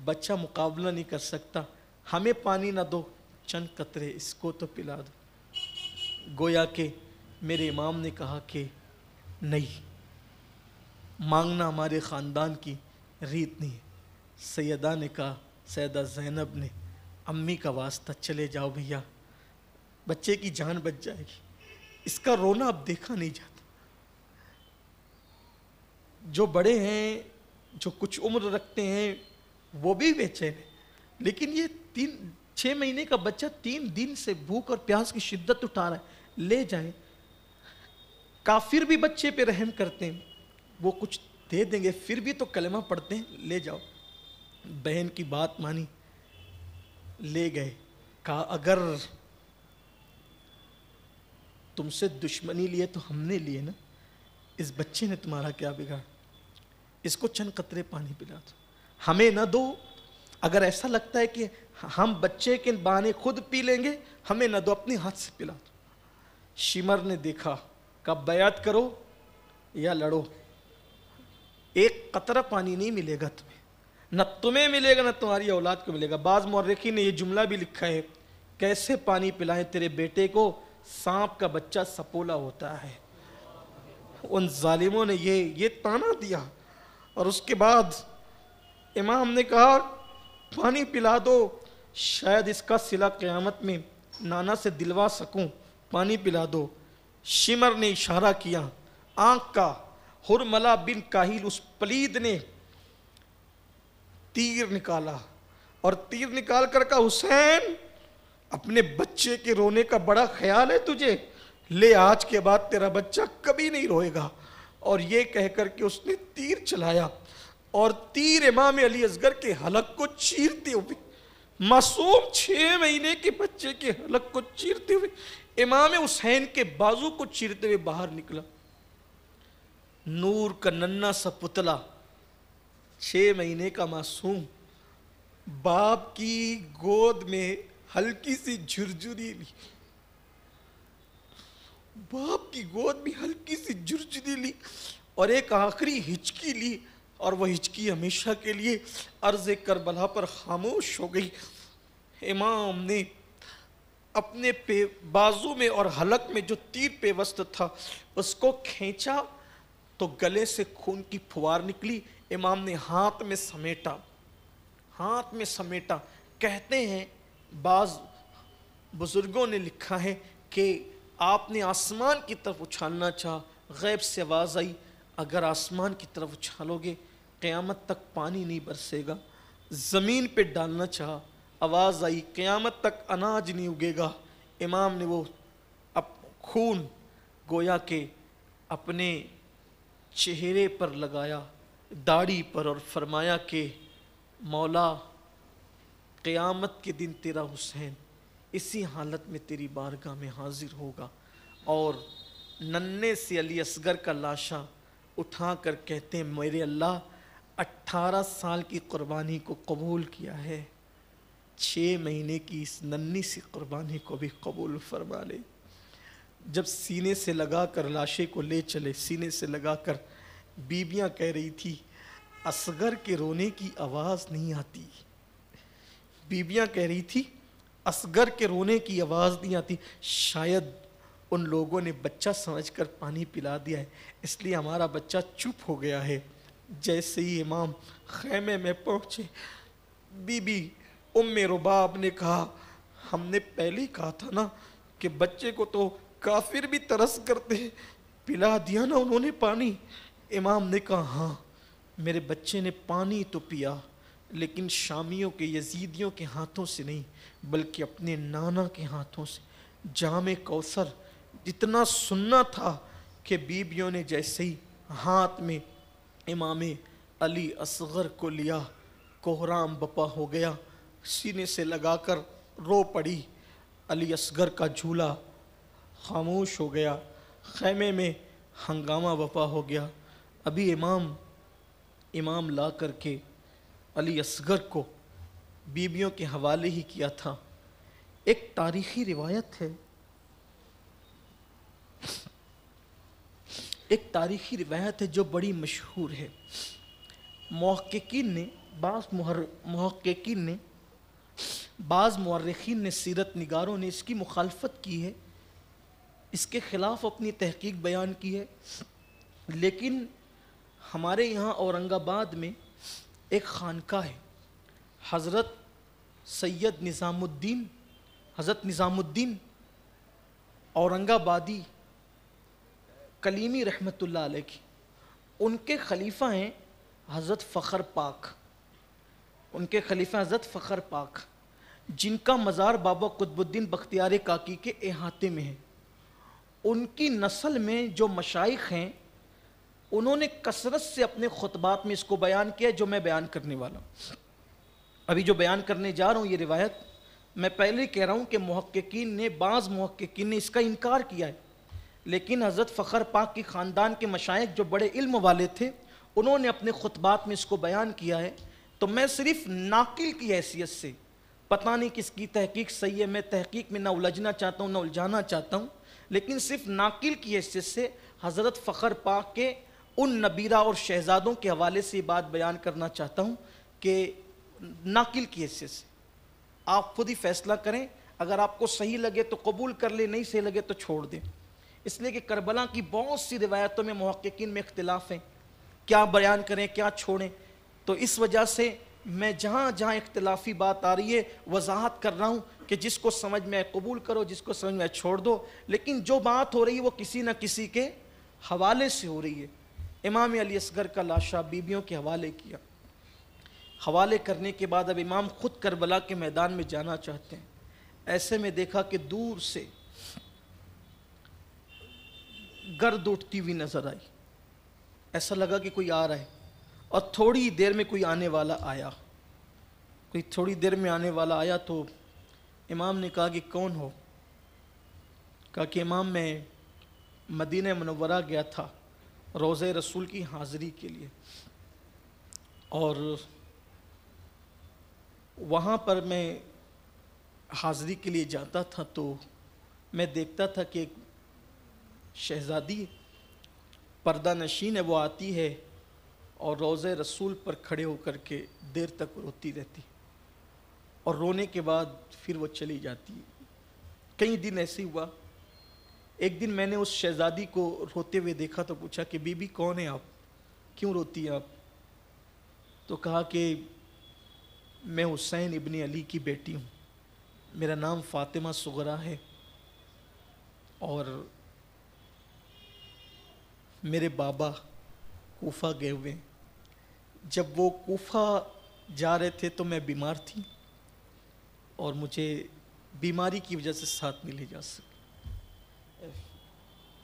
بچہ مقابلہ نہیں کر سکتا، ہمیں پانی نہ دو، چند قطرے اس کو تو پلا دو. گویا کہ میرے امام نے کہا کہ نہیں، مانگنا ہمارے خاندان کی ریت نہیں ہے. سیدہ نے کہا، سیدہ زینب نے، امی کا واسطہ چلے جاؤ بھیا، بچے کی جان بچ جائے گی. اس کا رونا اب دیکھا نہیں جاتا. جو بڑے ہیں، جو کچھ عمر رکھتے ہیں وہ بھی بے چین ہیں، لیکن یہ 6 مہینے کا بچہ 3 دن سے بھوک اور پیاس کی شدت اٹھا رہا ہے. لے جائیں. کافر بھی بچے پہ رحم کرتے ہیں، وہ کچھ دے دیں گے پھر بھی تو کلمہ پڑھتے ہیں، لے جاؤ. بہن کی بات مانی، لے گئے. کہا اگر تم سے دشمنی لیے تو ہم نے لیے نا، اس بچے نے تمہارا کیا بگاڑ، اس کو چند قطرے پانی پلا دو، ہمیں نہ دو. اگر ایسا لگتا ہے کہ ہم بچے کے بہانے خود پی لیں گے، ہمیں نہ دو، اپنے ہاتھ سے پلا دو. شمر نے دیکھا، کہا بیعت کرو یا لڑو، ایک قطرہ پانی نہیں ملے گا تمہیں، نہ تمہیں ملے گا نہ تمہاری اولاد کو ملے گا. بعض مورخین نے یہ جملہ بھی لکھا ہے، کیسے پانی پلائیں تیرے بیٹے کو، سانپ کا بچہ سپولا ہوتا ہے. ان ظالموں نے یہ تانا دیا. اور اس کے بعد امام نے کہا پانی پلا دو، شاید اس کا صلہ قیامت میں نانا سے دلوا سکوں، پانی پلا دو. شمر نے اشارہ کیا، آنکھ کا. حرملہ بن کاہل اس پلید نے تیر نکالا اور تیر نکال کر کہا حسین اپنے بچے کے رونے کا بڑا خیال ہے تجھے، لے آج کے بعد تیرا بچہ کبھی نہیں روئے گا. اور یہ کہہ کر کے اس نے تیر چلایا اور تیر امام علی اصغر کے حلق کو چیرتے ہوئے، معصوم 6 مہینے کے بچے کے حلق کو چیرتے ہوئے امام حسین کے بازو کو چیرتے ہوئے باہر نکلا. نور کا ننھا سا پتلا، 6 مہینے کا معصوم، باپ کی گود میں ہلکی سی جھرجھری لی، باپ کی گود میں ہلکی سی جھرجھری لی اور ایک آخری ہچکی لی، اور وہ ہچکی ہمیشہ کے لیے عرض کربلا پر خاموش ہو گئی. امام نے اپنے بازو میں اور حلق میں جو تیر پیوست تھا اس کو کھینچا تو گلے سے خون کی پھوار نکلی. امام نے ہاتھ میں سمیٹا. کہتے ہیں بعض بزرگوں نے لکھا ہے کہ آپ نے آسمان کی طرف اچھالنا چاہا، غیب سے آواز آئی اگر آسمان کی طرف اچھالو گے قیامت تک پانی نہیں برسے گا. زمین پہ ڈالنا چاہا، آواز آئی قیامت تک اناج نہیں اگے گا. امام نے وہ خون گویا کہ اپنے چہرے پر لگایا، داڑھی پر، اور فرمایا کہ مولا قیامت کے دن تیرا حسین اسی حالت میں تیری بارگاہ میں حاضر ہوگا. اور ننھے سے علی اصغر کا لاشا اٹھا کر کہتے ہیں میرے اللہ 18 سال کی قربانی کو قبول کیا ہے، 6 مہینے کی اس ننھی سی قربانی کو بھی قبول فرما لے. جب سینے سے لگا کر لاشے کو لے چلے، سینے سے لگا کر، بیویاں کہہ رہی تھی اصغر کے رونے کی آواز نہیں آتی. بیویاں کہہ رہی تھی اصغر کے رونے کی آواز نہیں آتی، شاید ان لوگوں نے بچہ سمجھ کر پانی پلا دیا ہے، اس لیے ہمارا بچہ چپ ہو گیا ہے۔ جیسے ہی امام خیمے میں پہنچے، بی بی ام رباب نے کہا ہم نے پہلے ہی کہا تھا نا کہ بچے کو تو کافر بھی ترس کرتے ہیں، پلا دیا نا انہوں نے پانی۔ امام نے کہا ہاں میرے بچے نے پانی تو پیا، لیکن شامیوں کے یزیدیوں کے ہاتھوں سے نہیں بلکہ اپنے نانا کے ہاتھوں سے۔ جام کوثر جتنا سننا تھا کہ بیبیوں نے جیسے ہی ہاتھ میں امام علی اصغر کو لیا، کوہرام بپا ہو گیا، سینے سے لگا کر رو پڑی۔ علی اصغر کا جھولا خاموش ہو گیا، خیمے میں ہنگامہ بپا ہو گیا۔ ابھی امام لا کر کے علی اصغر کو بیبیوں کے حوالے ہی کیا تھا۔ ایک تاریخی روایت ہے، جو بڑی مشہور ہے۔ بعض مورخین نے، سیرت نگاروں نے اس کی مخالفت کی ہے، اس کے خلاف اپنی تحقیق بیان کی ہے، لیکن ہمارے یہاں اورنگ آباد میں ایک خانقاہ ہے، حضرت نظام الدین اورنگ آبادی کلیمی رحمۃ اللہ علیہ کی، ان کے خلیفہ ہیں حضرت فخر پاک، جن کا مزار بابا قطب الدین بختیار کاکی کے احاطے میں ہے۔ ان کی نسل میں جو مشائخ ہیں انہوں نے کثرت سے اپنے خطبات میں اس کو بیان کیا ہے جو میں بیان کرنے والا ہوں۔ ابھی جو بیان کرنے جا رہا ہوں یہ روایت، میں پہلے کہہ رہا ہوں کہ بعض محققین نے اس کا انکار کیا ہے، لیکن حضرت فخر پاک کی خاندان کے مشائخ جو بڑے علم والے تھے انہوں نے اپنے خطبات میں اس کو بیان کیا ہے۔ تو میں صرف ناقل کی حیثیت سے، پتہ نہیں کس کی تحقیق صحیح ہے، میں تحقیق میں نہ الجھنا چاہتا ہوں نہ الجھانا چاہتا ہوں، لیکن صرف ناقل کی حیثیت سے حضرت فخر پاک کے ان نبیرہ اور شہزادوں کے حوالے سے یہ بات بیان کرنا چاہتا ہوں کہ ناقل کی حیثیت سے آپ خود ہی فیصلہ کریں، اگر آپ کو صحیح لگے تو قبول کر لیں، نہیں صحیح لگے تو چھوڑ دیں۔ اس لیے کہ کربلا کی بہت سی روایتوں میں محققین میں اختلاف ہیں، کیا بیان کریں کیا چھوڑیں، تو اس وجہ سے میں جہاں جہاں اختلافی بات آ رہی ہے وضاحت کر رہا ہوں کہ جس کو سمجھ میں آئے قبول کرو، جس کو سمجھ میں آئے چھوڑ دو، لیکن جو بات ہو رہی ہے وہ کسی نہ کسی کے حوالے سے ہو رہی ہے۔ امام علی اصغر کا لاشا بیبیوں کے حوالے کیا، حوالے کرنے کے بعد اب امام خود کربلا کے میدان میں جانا چاہتے ہیں۔ ایسے میں دیکھا کہ دور سے گرد اٹھتی ہوئی نظر آئی، ایسا لگا کہ کوئی آ رہا ہے، اور تھوڑی دیر میں کوئی آنے والا آیا، تو امام نے کہا کہ کون ہو؟ کہا کہ امام میں مدینہ منورہ گیا تھا روضہ رسول کی حاضری کے لیے، اور وہاں پر میں حاضری کے لیے جاتا تھا تو میں دیکھتا تھا کہ ایک شہزادی پردہ نشین ہے، وہ آتی ہے اور روضہ رسول پر کھڑے ہو کر کے دیر تک روتی رہتی، اور رونے کے بعد پھر وہ چلی جاتی۔ کئی دن ایسے ہوا، ایک دن میں نے اس شہزادی کو روتے ہوئے دیکھا تو پوچھا کہ بی بی کون ہے آپ، کیوں روتی ہیں آپ؟ تو کہا کہ میں حسین ابن علی کی بیٹی ہوں، میرا نام فاطمہ صغرا ہے، اور میرے بابا کوفہ گئے ہوئے ہیں، جب وہ کوفہ جا رہے تھے تو میں بیمار تھی اور مجھے بیماری کی وجہ سے ساتھ نہیں لے جا سکے۔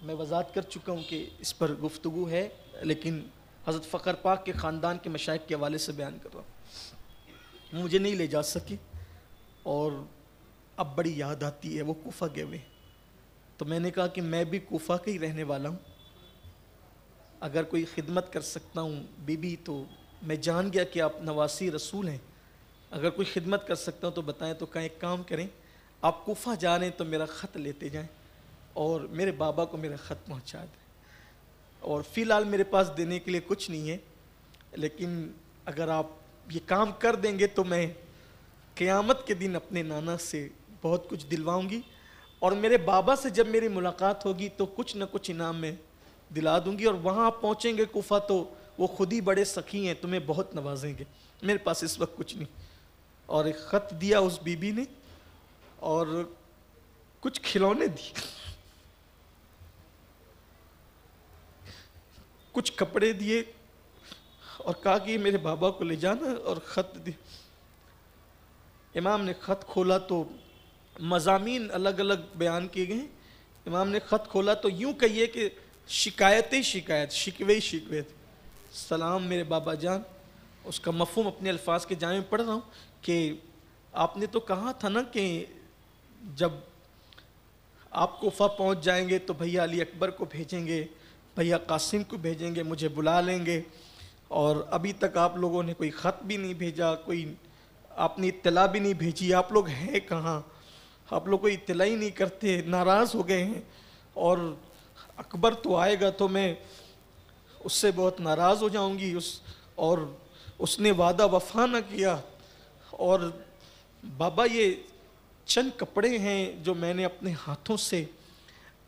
میں وضاحت کر چکا ہوں کہ اس پر گفتگو ہے، لیکن حضرت فخر پاک کے خاندان کے مشائخ کے حوالے سے بیان کر رہا ہوں۔ مجھے نہیں لے جا سکے اور اب بڑی یاد آتی ہے، وہ کوفہ گئے ہوئے۔ تو میں نے کہا کہ میں بھی کوفہ کا ہی رہنے والا ہوں، اگر کوئی خدمت کر سکتا ہوں بی بی، تو میں جان گیا کہ آپ نواسی رسول ہیں، اگر کوئی خدمت کر سکتا ہوں تو بتائیں۔ تو کہیں ایک کام کریں، آپ کوفہ جا رہے ہیں تو میرا خط لیتے جائیں اور میرے بابا کو میرا خط پہنچا دیں، اور فی الحال میرے پاس دینے کے لیے کچھ نہیں ہے، لیکن اگر آپ یہ کام کر دیں گے تو میں قیامت کے دن اپنے نانا سے بہت کچھ دلواؤں گی، اور میرے بابا سے جب میری ملاقات ہوگی تو کچھ نہ کچھ انعام میں دلا دوں گی، اور وہاں آپ پہنچیں گے کوفہ تو وہ خود ہی بڑے سخی ہیں، تمہیں بہت نوازیں گے۔ میرے پاس اس وقت کچھ نہیں، اور ایک خط دیا اس بی بی نے اور کچھ کھلونے دی، کچھ کپڑے دیے اور کہا کہ میرے بابا کو لے جانا، اور خط دی۔ امام نے خط کھولا تو مضامین الگ الگ بیان کیے گئے ہیں۔ امام نے خط کھولا تو یوں کہیے کہ شکایت ہی شکایت، شکوے ہی شکوے تھے۔ سلام میرے بابا جان، اس کا مفہوم اپنے الفاظ کے جامع میں پڑھ رہا ہوں کہ آپ نے تو کہا تھا نا کہ جب آپ کوفہ پہنچ جائیں گے تو بھیا علی اکبر کو بھیجیں گے، بھیا قاسم کو بھیجیں گے، مجھے بلا لیں گے، اور ابھی تک آپ لوگوں نے کوئی خط بھی نہیں بھیجا، کوئی آپ نے اطلاع بھی نہیں بھیجی، آپ لوگ ہیں کہاں؟ آپ لوگ کوئی اطلاع ہی نہیں کرتے، ناراض ہو گئے ہیں، اور اکبر تو آئے گا تو میں اس سے بہت ناراض ہو جاؤں گی، اور اس نے وعدہ وفا نہ کیا، اور بابا یہ چند کپڑے ہیں جو میں نے اپنے ہاتھوں سے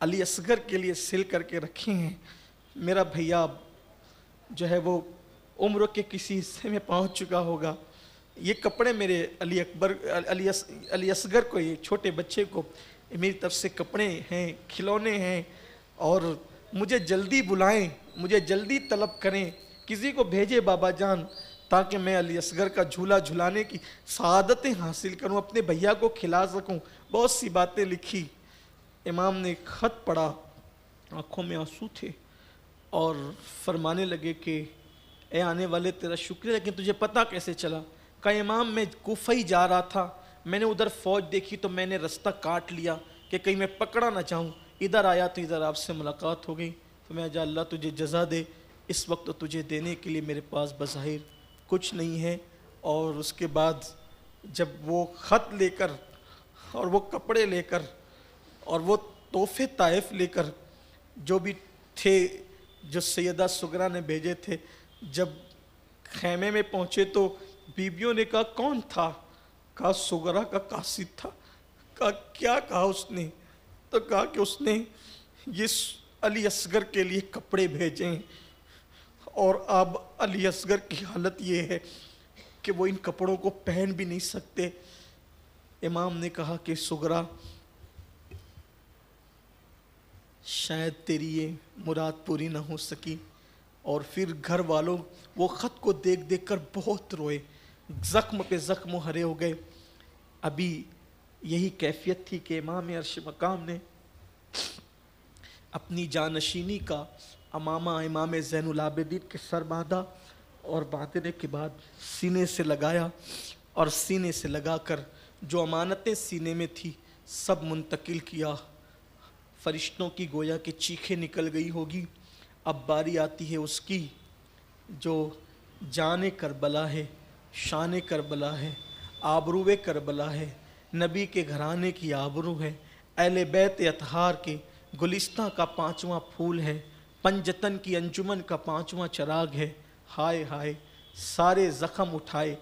علی اصغر کے لیے سل کر کے رکھے ہیں، میرا بھیا جو ہے وہ عمر کے کسی حصے میں پہنچ چکا ہوگا، یہ کپڑے میرے علی اصغر کو، یہ چھوٹے بچے کو میری طرف سے کپڑے ہیں، کھلونے ہیں، اور مجھے جلدی بلائیں، مجھے جلدی طلب کریں، کسی کو بھیجے بابا جان تاکہ میں علی اصغر کا جھولا جھلانے کی سعادتیں حاصل کروں، اپنے بھیا کو کھلا سکوں۔ بہت سی باتیں لکھی۔ امام نے ایک خط پڑھا، آنکھوں میں آنسو تھے، اور فرمانے لگے کہ اے آنے والے تیرا شکریہ، لیکن تجھے پتہ کیسے چلا؟ کہا امام میں کوفہ ہی جا رہا تھا، میں نے ادھر فوج دیکھی تو میں نے رستہ کاٹ لیا کہ کہیں میں پکڑا نہ جاؤں، ادھر آیا تو ادھر آپ سے ملاقات ہو گئی، تو میں اللہ تجھے جزا دے، اس وقت تو تجھے دینے کے لیے میرے پاس بظاہر کچھ نہیں ہے۔ اور اس کے بعد جب وہ خط لے کر اور وہ کپڑے لے کر اور وہ تحفے طائف لے کر جو بھی تھے جو سیدہ سغرا نے بھیجے تھے، جب خیمے میں پہنچے تو بیبیوں نے کہا کون تھا؟ کہا سغرا کا قاصد تھا۔ کہا کیا کہا اس نے؟ تو کہا کہ اس نے یہ علی اصغر کے لیے کپڑے بھیجے ہیں، اور اب علی اصغر کی حالت یہ ہے کہ وہ ان کپڑوں کو پہن بھی نہیں سکتے۔ امام نے کہا کہ سغرا شاید تیری یہ مراد پوری نہ ہو سکی، اور پھر گھر والوں وہ خط کو دیکھ دیکھ کر بہت روئے، زخم پہ زخم ہرے ہو گئے۔ ابھی یہی کیفیت تھی کہ امام عرش مقام نے اپنی جانشینی کا امامہ امام زین العابدین کے سر باندھا، اور باندھنے کے بعد سینے سے لگایا، اور سینے سے لگا کر جو امانتیں سینے میں تھی سب منتقل کیا۔ فرشتوں کی گویا کہ چیخیں نکل گئی ہوگی۔ اب باری آتی ہے اس کی جو جان کربلا ہے، شان کربلا ہے، آبرو کربلا ہے، نبی کے گھرانے کی آبرو ہے، اہل بیت اطہار کے گلستہ کا 5واں پھول ہے، پنجتن کی انجمن کا 5واں چراغ ہے۔ ہائے ہائے، سارے زخم اٹھائے،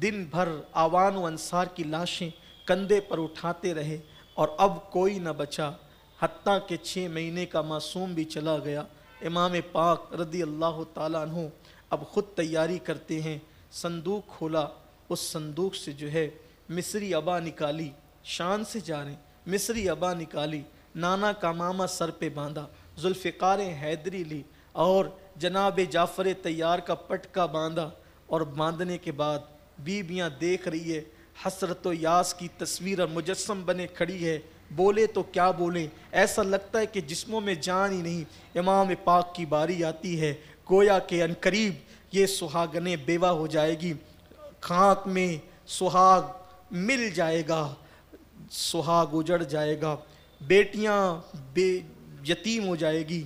دن بھر آوان و انصار کی لاشیں کندھے پر اٹھاتے رہے، اور اب کوئی نہ بچا، حتیٰ کہ 6 مہینے کا معصوم بھی چلا گیا۔ امام پاک رضی اللہ تعالیٰ عنہ اب خود تیاری کرتے ہیں، صندوق کھولا، اس صندوق سے جو ہے مصری عبا نکالی، شان سے جا رہے ہیں، مصری عبا نکالی، نانا کا ماما سر پہ باندھا، ذوالفقار حیدری لی، اور جناب جعفر طیار کا پٹکا باندھا، اور باندھنے کے بعد بیویاں دیکھ رہی ہے، حسرت و یاس کی تصویر اور مجسم بنے کھڑی ہے، بولے تو کیا بولیں، ایسا لگتا ہے کہ جسموں میں جان ہی نہیں۔ امام پاک کی باری آتی ہے، گویا کہ عنقریب یہ سہاگنیں بیوہ ہو جائے گی، خاک میں سہاگ مل جائے گا، سہاگ اجڑ جائے گا، بیٹیاں بے یتیم ہو جائے گی،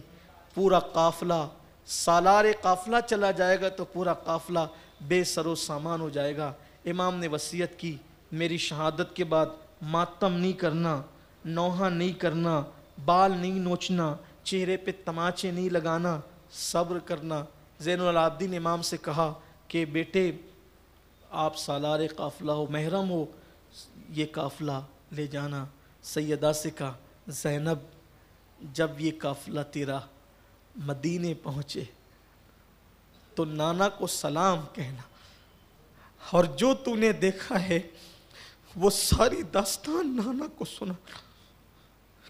پورا قافلہ سالار قافلہ چلا جائے گا تو پورا قافلہ بے سر و سامان ہو جائے گا۔ امام نے وصیت کی میری شہادت کے بعد ماتم نہیں کرنا، نوحہ نہیں کرنا، بال نہیں نوچنا، چہرے پہ تماچے نہیں لگانا، صبر کرنا۔ زین العابدین امام سے کہا کہ بیٹے آپ سالار قافلہ ہو، محرم ہو، یہ قافلہ لے جانا۔ سیدہ سے کہا زینب جب یہ قافلہ تیرا مدینے پہنچے تو نانا کو سلام کہنا، اور جو تو نے دیکھا ہے وہ ساری داستان نانا کو سنا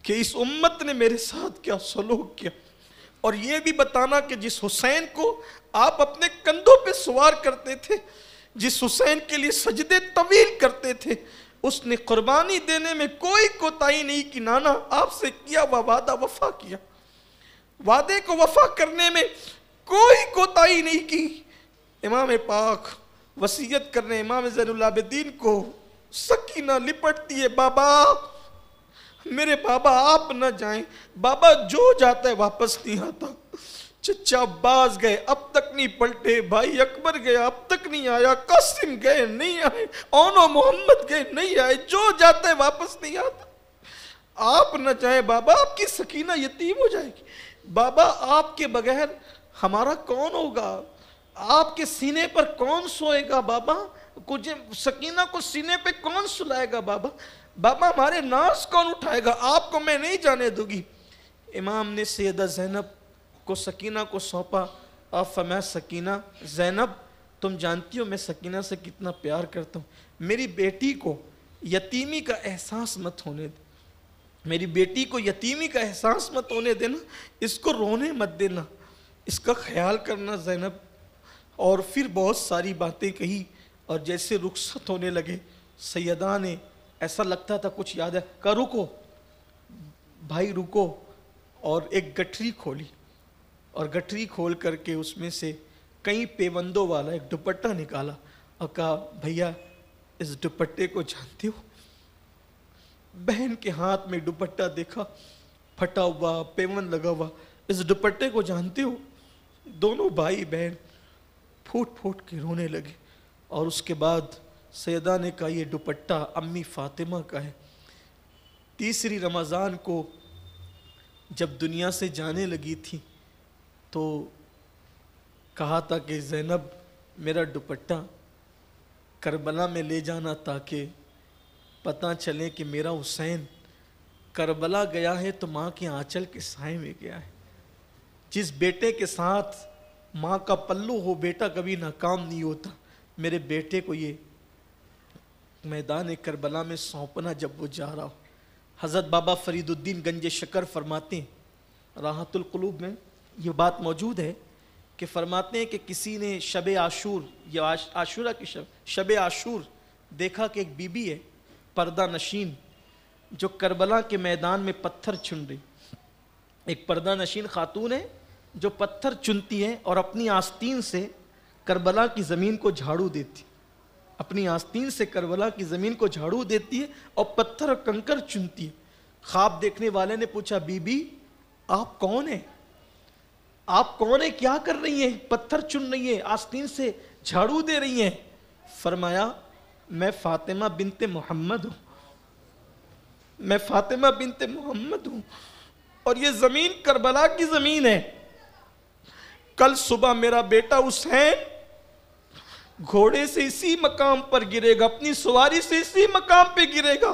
کہ اس امت نے میرے ساتھ کیا سلوک کیا، اور یہ بھی بتانا کہ جس حسین کو آپ اپنے کندھوں پہ سوار کرتے تھے، جس حسین کے لیے سجدے طویل کرتے تھے، اس نے قربانی دینے میں کوئی کوتاہی نہیں کی۔ نانا آپ سے کیا وہ وعدہ وفا کیا، وعدے کو وفا کرنے میں کوئی کوتاہی نہیں کی۔ امام پاک وصیت کرنے امام زین العابدین کو سکینہ لپٹتی ہے، بابا میرے بابا آپ نہ جائیں، بابا جو جاتا ہے واپس نہیں آتا، چچا عباس گئے اب تک نہیں پلٹے، بھائی اکبر گیا اب تک نہیں آیا، قاسم گئے نہیں آئے، اونو محمد گئے نہیں آئے، جو جاتا ہے واپس نہیں آتا، آپ نہ جائیں بابا آپ کی سکینہ یتیم ہو جائے گی، بابا آپ کے بغیر ہمارا کون ہوگا، آپ کے سینے پر کون سوئے گا بابا، کچھ سکینہ کو سینے پہ کون سلائے گا بابا، بابا ہمارے ناز کون اٹھائے گا، آپ کو میں نہیں جانے دوں گی۔ امام نے سیدہ زینب کو سکینہ کو سونپا، آپ فرمایا سکینہ زینب تم جانتی ہو میں سکینہ سے کتنا پیار کرتا ہوں، میری بیٹی کو یتیمی کا احساس مت ہونے دے، میری بیٹی کو یتیمی کا احساس مت ہونے دینا، اس کو رونے مت دینا، اس کا خیال کرنا زینب۔ اور پھر بہت ساری باتیں کہی، اور جیسے رخصت ہونے لگے سیدہ نے ایسا لگتا تھا کچھ یاد ہے، کہا رکو بھائی رکو، اور ایک گٹھری کھولی، اور گٹھری کھول کر کے اس میں سے کئی پیوندوں والا ایک دوپٹہ نکالا اور کہا بھیا اس دوپٹے کو جانتے ہو؟ بہن کے ہاتھ میں دوپٹہ دیکھا، پھٹا ہوا پیوند لگا ہوا، اس دوپٹے کو جانتے ہو؟ دونوں بھائی بہن پھوٹ پھوٹ کے رونے لگے، اور اس کے بعد سیدہ نے کہا یہ دوپٹہ امی فاطمہ کا ہے۔ تیسری رمضان کو جب دنیا سے جانے لگی تھی تو کہا تھا کہ زینب میرا دوپٹہ کربلا میں لے جانا تاکہ پتہ چلے کہ میرا حسین کربلا گیا ہے تو ماں کے آنچل کے سائے میں گیا ہے۔ جس بیٹے کے ساتھ ماں کا پلو ہو بیٹا کبھی ناکام نہیں ہوتا، میرے بیٹے کو یہ میدان کربلا میں سونپنا جب وہ جا رہا ہو۔ حضرت بابا فرید الدین گنج شکر فرماتے ہیں، راحت القلوب میں یہ بات موجود ہے کہ فرماتے ہیں کہ کسی نے شب عاشور یا عاشورہ کی شب عاشور دیکھا کہ ایک بی بی ہے پردہ نشین جو کربلا کے میدان میں پتھر چن رہی، ایک پردہ نشین خاتون ہے جو پتھر چنتی ہے اور اپنی آستین سے کربلا کی زمین کو جھاڑو دیتی، اپنی آستین سے کربلا کی زمین کو جھاڑو دیتی ہے اور پتھر اور کنکر چنتی ہے۔ خواب دیکھنے والے نے پوچھا بی بی آپ کون ہیں، آپ کون ہیں، کیا کر رہی ہیں، پتھر چن رہی ہیں، آستین سے جھاڑو دے رہی ہیں؟ فرمایا میں فاطمہ بنت محمد ہوں، میں فاطمہ بنت محمد ہوں، اور یہ زمین کربلا کی زمین ہے، کل صبح میرا بیٹا حسین گھوڑے سے اسی مقام پر گرے گا، اپنی سواری سے اسی مقام پہ گرے گا،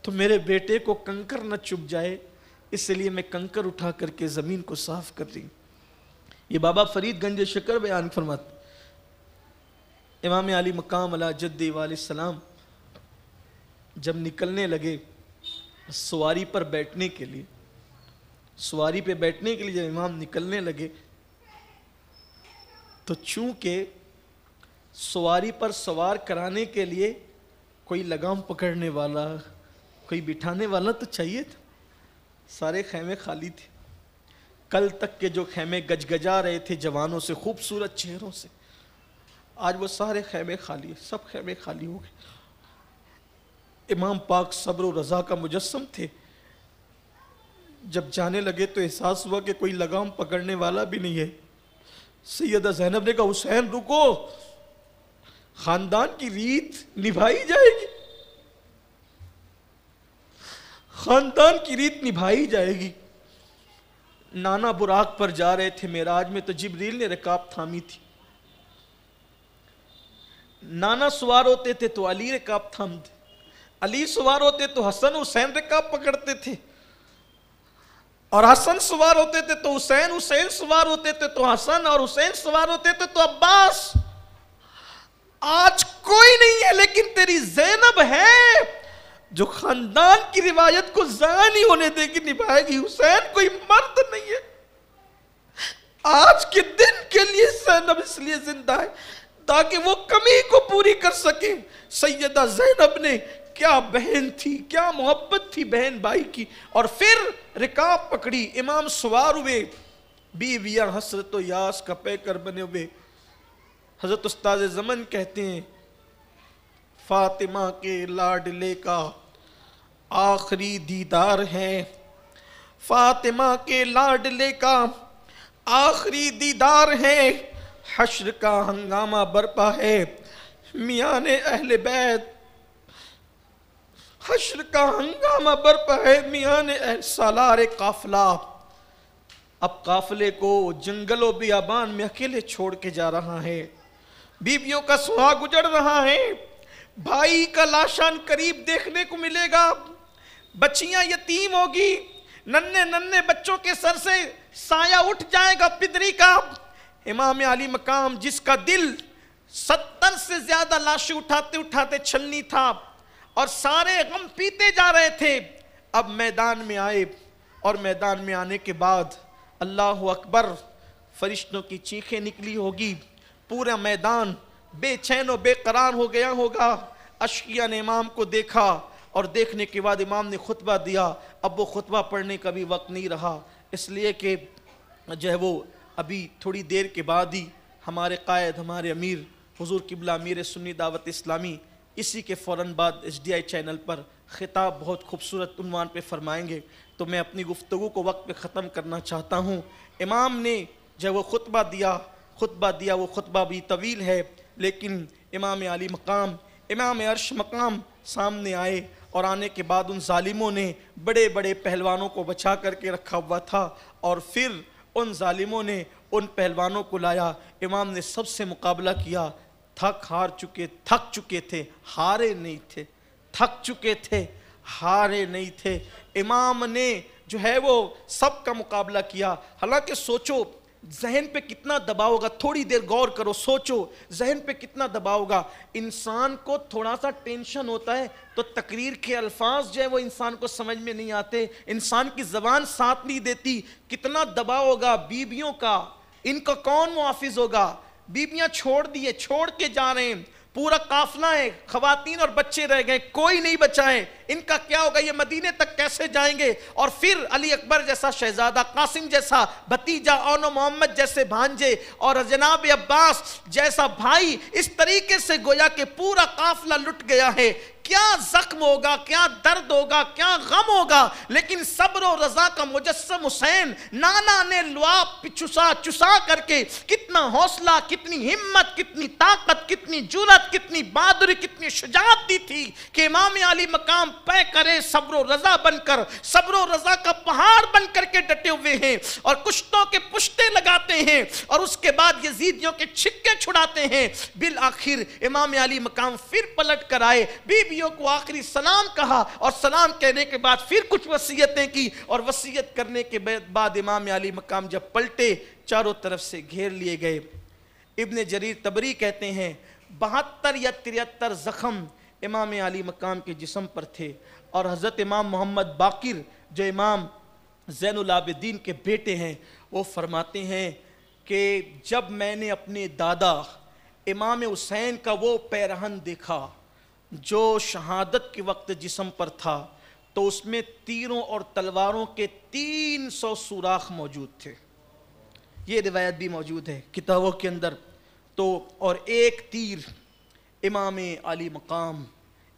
تو میرے بیٹے کو کنکر نہ چپ جائے، اس لیے میں کنکر اٹھا کر کے زمین کو صاف کر رہی ہوں۔ یہ بابا فرید گنج شکر بیان فرماتے، امام علی مقام علی جد علیہ السلام جب نکلنے لگے سواری پر بیٹھنے کے لیے، سواری پہ بیٹھنے کے لیے جب امام نکلنے لگے تو چونکہ سواری پر سوار کرانے کے لیے کوئی لگام پکڑنے والا، کوئی بٹھانے والا تو چاہیے تھا، سارے خیمے خالی تھے، کل تک کے جو خیمے گجگجا رہے تھے جوانوں سے، خوبصورت چہروں سے، آج وہ سارے خیمے خالی، سب خیمے خالی ہو گئے۔ امام پاک صبر و رضا کا مجسم تھے، جب جانے لگے تو احساس ہوا کہ کوئی لگام پکڑنے والا بھی نہیں ہے۔ سیدہ زینب نے کہا حسین رکو، خاندان کی ریت نبھائی جائے گی، خاندان کی ریت نبھائی جائے گی۔ نانا براق پر جا رہے تھے معراج میں تو جبریل نے رکاب تھامی تھی، نانا سوار ہوتے تھے تو علی رکاب تھامتے، علی سوار ہوتے تو حسن حسین رکاب پکڑتے تھے، اور حسن سوار ہوتے تھے تو حسین، حسین سوار ہوتے تھے تو حسن، اور حسین سوار ہوتے تھے تو عباس۔ آج کوئی نہیں ہے لیکن تیری زینب ہے جو خاندان کی روایت کو ضائع نہیں ہونے دے گی، نبھائے گی۔ حسین کوئی مرد نہیں ہے، آج کے دن کے لیے زینب اس لیے زندہ ہے تاکہ وہ کمی کو پوری کر سکیں۔ سیدہ زینب نے کیا بہن تھی، کیا محبت تھی بہن بھائی کی، اور پھر رکاب پکڑی، امام سوار ہوئے، بیویاں حسرت و یاس کا پیکر بنے ہوئے۔ حضرت استاد زمن کہتے ہیں فاطمہ کے لاڈلے کا آخری دیدار ہے، فاطمہ کے لاڈلے کا آخری دیدار ہے، حشر کا ہنگامہ برپا ہے میان اہل بیت، حشر کا ہنگامہ برپا ہے میان اہل سالار قافلہ۔ اب قافلے کو جنگل و بیابان میں اکیلے چھوڑ کے جا رہا ہے، بیویوں کا سہاگ اجڑ رہا ہے، بھائی کا لاشان قریب دیکھنے کو ملے گا، بچیاں یتیم ہوگی، ننھے ننھے بچوں کے سر سے سایہ اٹھ جائے گا پدری کا۔ امام علی مقام جس کا دل 70 سے زیادہ لاشیں اٹھاتے اٹھاتے چھلنی تھا اور سارے غم پیتے جا رہے تھے، اب میدان میں آئے، اور میدان میں آنے کے بعد اللہ اکبر، فرشتوں کی چیخیں نکلی ہوگی، پورا میدان بے چین و بے قرار ہو گیا ہوگا۔ اشقیاء نے امام کو دیکھا اور دیکھنے کے بعد امام نے خطبہ دیا۔ اب وہ خطبہ پڑھنے کا بھی وقت نہیں رہا، اس لیے کہ جو ہے وہ ابھی تھوڑی دیر کے بعد ہی ہمارے قائد، ہمارے امیر حضور قبلہ امیر سنی دعوت اسلامی اسی کے فوراً بعد SDI چینل پر خطاب بہت خوبصورت عنوان پہ فرمائیں گے، تو میں اپنی گفتگو کو وقت پہ ختم کرنا چاہتا ہوں۔ امام نے جو وہ خطبہ دیا وہ خطبہ بھی طویل ہے، لیکن امام علی مقام، امام عرش مقام سامنے آئے، اور آنے کے بعد ان ظالموں نے بڑے بڑے پہلوانوں کو بچا کر کے رکھا ہوا تھا، اور پھر ان ظالموں نے ان پہلوانوں کو لایا، امام نے سب سے مقابلہ کیا، تھک چکے تھے، ہارے نہیں تھے، تھک چکے تھے، ہارے نہیں تھے۔ امام نے جو ہے وہ سب کا مقابلہ کیا۔ حالانکہ سوچو ذہن پہ کتنا دباؤ ہوگا، تھوڑی دیر غور کرو، سوچو ذہن پہ کتنا دباؤ ہوگا۔ انسان کو تھوڑا سا ٹینشن ہوتا ہے تو تقریر کے الفاظ جو ہے وہ انسان کو سمجھ میں نہیں آتے، انسان کی زبان ساتھ نہیں دیتی۔ کتنا دباؤ ہوگا بیویوں کا، ان کا کون محافظ ہوگا؟ بیویاں چھوڑ کے جا رہے ہیں، پورا قافلہ ہے، خواتین اور بچے رہ گئے، کوئی نہیں بچا ہے، ان کا کیا ہوگا؟ یہ مدینے تک کیسے جائیں گے؟ اور پھر علی اکبر جیسا شہزادہ، قاسم جیسا بھتیجا، اون و محمد جیسے بھانجے، اور جناب عباس جیسا بھائی، اس طریقے سے گویا کہ پورا قافلہ لٹ گیا ہے۔ کیا زخم ہوگا، کیا درد ہوگا، کیا غم ہوگا، لیکن صبر و رضا کا مجسم حسین، نانا نے لعاب چسا کر کے کتنا حوصلہ، کتنی ہمت، کتنی طاقت، کتنی جرأت، کتنی بہادری، کتنی شجاعت دی تھی کہ امام علی مقام پے کرے صبر و رضا بن کر، صبر و رضا کا پہاڑ بن کر کے ڈٹے ہوئے ہیں، اور کشتوں کے پشتے لگاتے ہیں، اور اس کے بعد یزیدیوں کے چھکے چھڑاتے ہیں۔ بالآخر امام علی مقام پھر پلٹ کر آئے، بیویوں کو آخری سلام کہا، اور سلام کہنے کے بعد پھر کچھ وصیتیں کی، اور وصیت کرنے کے بعد امام علی مقام جب پلٹے، چاروں طرف سے گھیر لیے گئے۔ ابن جریر طبری کہتے ہیں 72 یا 73 زخم امام علی مقام کے جسم پر تھے، اور حضرت امام محمد باقر جو امام زین العابدین کے بیٹے ہیں، وہ فرماتے ہیں کہ جب میں نے اپنے دادا امام حسین کا وہ پیرہن دیکھا جو شہادت کے وقت جسم پر تھا، تو اس میں تیروں اور تلواروں کے 300 سوراخ موجود تھے۔ یہ روایت بھی موجود ہے کتابوں کے اندر۔ تو اور ایک تیر امام علی مقام،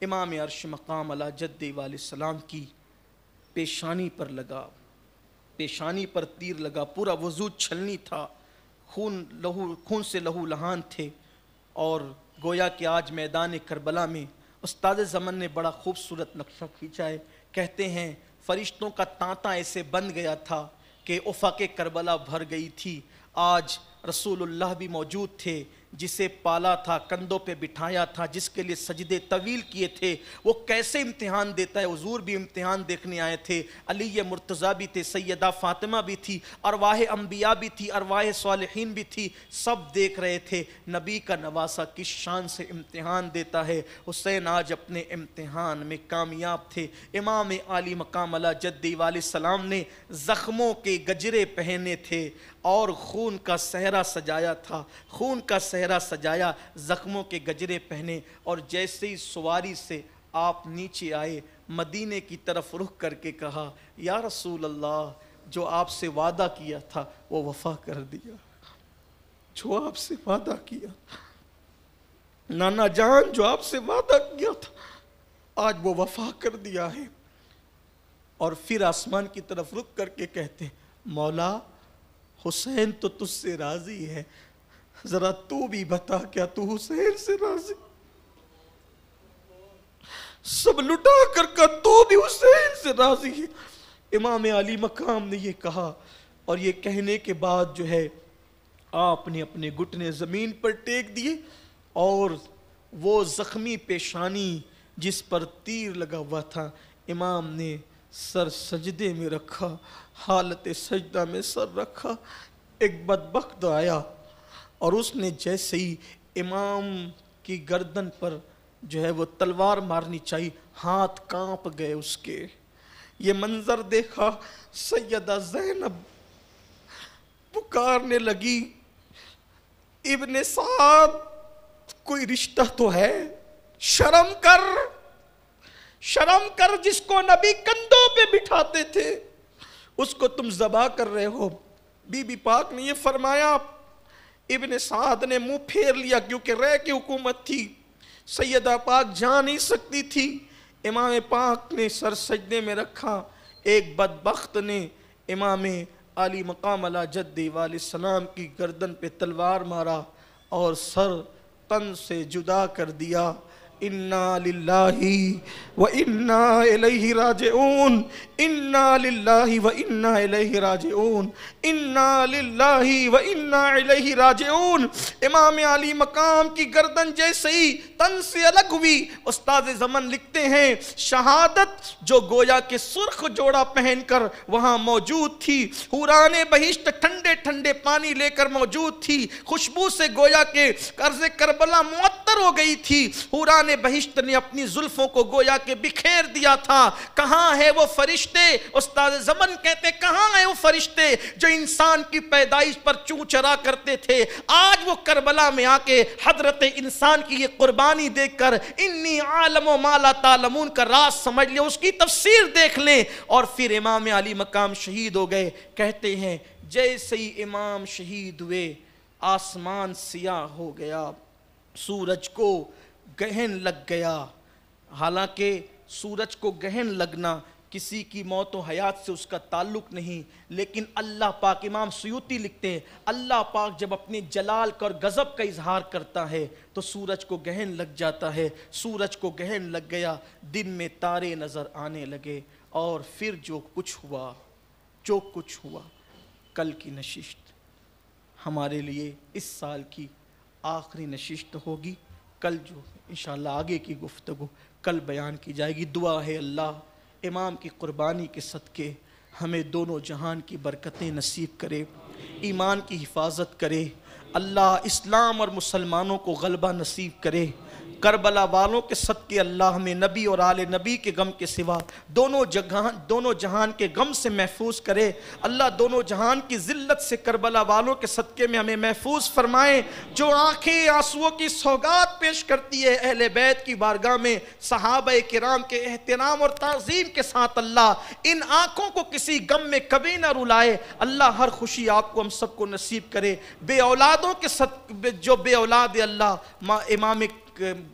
امام عرش مقام علی جد علیہ السلام کی پیشانی پر لگا، پیشانی پر تیر لگا، پورا وجود چھلنی تھا، خون سے لہو لہان تھے، اور گویا کہ آج میدان کربلا میں استاد زمن نے بڑا خوبصورت نقشہ کھینچا ہے۔ کہتے ہیں فرشتوں کا تانتا ایسے بن گیا تھا کہ افق کربلا بھر گئی تھی۔ آج رسول اللہ بھی موجود تھے، جسے پالا تھا، کندھوں پہ بٹھایا تھا، جس کے لیے سجدے طویل کیے تھے، وہ کیسے امتحان دیتا ہے۔ حضور بھی امتحان دیکھنے آئے تھے، علی مرتضیٰ بھی تھے، سیدہ فاطمہ بھی تھی، ارواح انبیاء بھی تھی، ارواح صالحین بھی تھی، سب دیکھ رہے تھے نبی کا نواسہ کس شان سے امتحان دیتا ہے۔ حسین آج اپنے امتحان میں کامیاب تھے۔ امام عالی مقام علی جدی علیہ السلام نے زخموں کے گجرے پہنے تھے اور خون کا صحرا سجایا تھا، خون کا صحرا سجایا، زخموں کے گجرے پہنے، اور جیسے ہی سواری سے آپ نیچے آئے مدینے کی طرف رخ کر کے کہا یا رسول اللہ، جو آپ سے وعدہ کیا تھا وہ وفا کر دیا، جو آپ سے وعدہ کیا، نانا جان جو آپ سے وعدہ کیا تھا آج وہ وفا کر دیا ہے۔ اور پھر آسمان کی طرف رخ کر کے کہتے مولا حسین تو تجھ سے راضی ہے، ذرا تو بھی بتا کیا تو حسین سے راضی؟ سب لٹا کر کا تو بھی حسین سے راضی ہے۔ امام علی مقام نے یہ کہا، اور یہ کہنے کے بعد جو ہے آپ نے اپنے گھٹنے زمین پر ٹیک دیے، اور وہ زخمی پیشانی جس پر تیر لگا ہوا تھا امام نے سر سجدے میں رکھا، حالت سجدہ میں سر رکھا۔ ایک بدبخت آیا اور اس نے جیسے ہی امام کی گردن پر جو ہے وہ تلوار مارنی چاہیے، ہاتھ کانپ گئے اس کے۔ یہ منظر دیکھا، سیدہ زینب پکارنے لگی ابن سعد کوئی رشتہ تو ہے، شرم کر، شرم کر، جس کو نبی کندھوں پہ بٹھاتے تھے اس کو تم ذبح کر رہے ہو۔ بی بی پاک نے یہ فرمایا، ابن سعد نے منہ پھیر لیا کیونکہ رہ کی حکومت تھی، سیدہ پاک جا نہیں سکتی تھی۔ امام پاک نے سر سجدے میں رکھا، ایک بدبخت نے امام علی مقام علی جدی علیہ السلام کی گردن پہ تلوار مارا اور سر تن سے جدا کر دیا۔ انا للہ و انا الیہ راجعون، انا للہ و انا الیہ راجعون، انا للہ و انا الیہ راجعون۔ امام علی مقام کی گردن جیسے ہی تن سے الگ ہوئی، استاد زمن لکھتے ہیں شہادت جو گویا کے سرخ جوڑا پہن کر وہاں موجود تھی، حوران بہشت ٹھنڈے ٹھنڈے پانی لے کر موجود تھی، خوشبو سے گویا کے عرض کربلا معطر ہو گئی تھی، حوران بہشت نے اپنی زلفوں کو گویا کے بکھیر دیا تھا۔ کہاں ہے وہ فرشتے؟ استاد زمن کہتے کہاں ہے وہ فرشتے جو انسان کی پیدائش پر چوں چرا کرتے تھے؟ آج وہ کربلا میں آ کے حضرت انسان کی یہ قربانی دیکھ کر انی عالم و ما لا تعلمون کا راز سمجھ لیں، اس کی تفسیر دیکھ لیں۔ اور پھر امام علی مقام شہید ہو گئے۔ کہتے ہیں جیسے ہی امام شہید ہوئے آسمان سیاہ ہو گیا، سورج کو گہن لگ گیا۔ حالانکہ سورج کو گہن لگنا کسی کی موت و حیات سے اس کا تعلق نہیں، لیکن اللہ پاک، امام سیوطی لکھتے ہیں اللہ پاک جب اپنے جلال کا اور غضب کا اظہار کرتا ہے تو سورج کو گہن لگ جاتا ہے۔ سورج کو گہن لگ گیا، دن میں تارے نظر آنے لگے، اور پھر جو کچھ ہوا کل کی نشست ہمارے لیے اس سال کی آخری نشست ہوگی۔ کل جو انشاءاللہ آگے کی گفتگو کل بیان کی جائے گی۔ دعا ہے اللہ امام کی قربانی کے صدقے ہمیں دونوں جہان کی برکتیں نصیب کرے، ایمان کی حفاظت کرے، اللہ اسلام اور مسلمانوں کو غلبہ نصیب کرے۔ کربلا والوں کے صدقے اللہ ہمیں نبی اور آل نبی کے غم کے سوا دونوں جہان کے غم سے محفوظ کرے۔ اللہ دونوں جہان کی ذلت سے کربلا والوں کے صدقے میں ہمیں محفوظ فرمائے۔ جو آنکھیں آنسوؤں کی سوگات پیش کرتی ہے اہل بیت کی بارگاہ میں صحابہ کرام کے احترام اور تعظیم کے ساتھ، اللہ ان آنکھوں کو کسی غم میں کبھی نہ رلائے۔ اللہ ہر خوشی آپ کو ہم سب کو نصیب کرے۔ بے اولادوں کے جو بے اولاد اللہ امام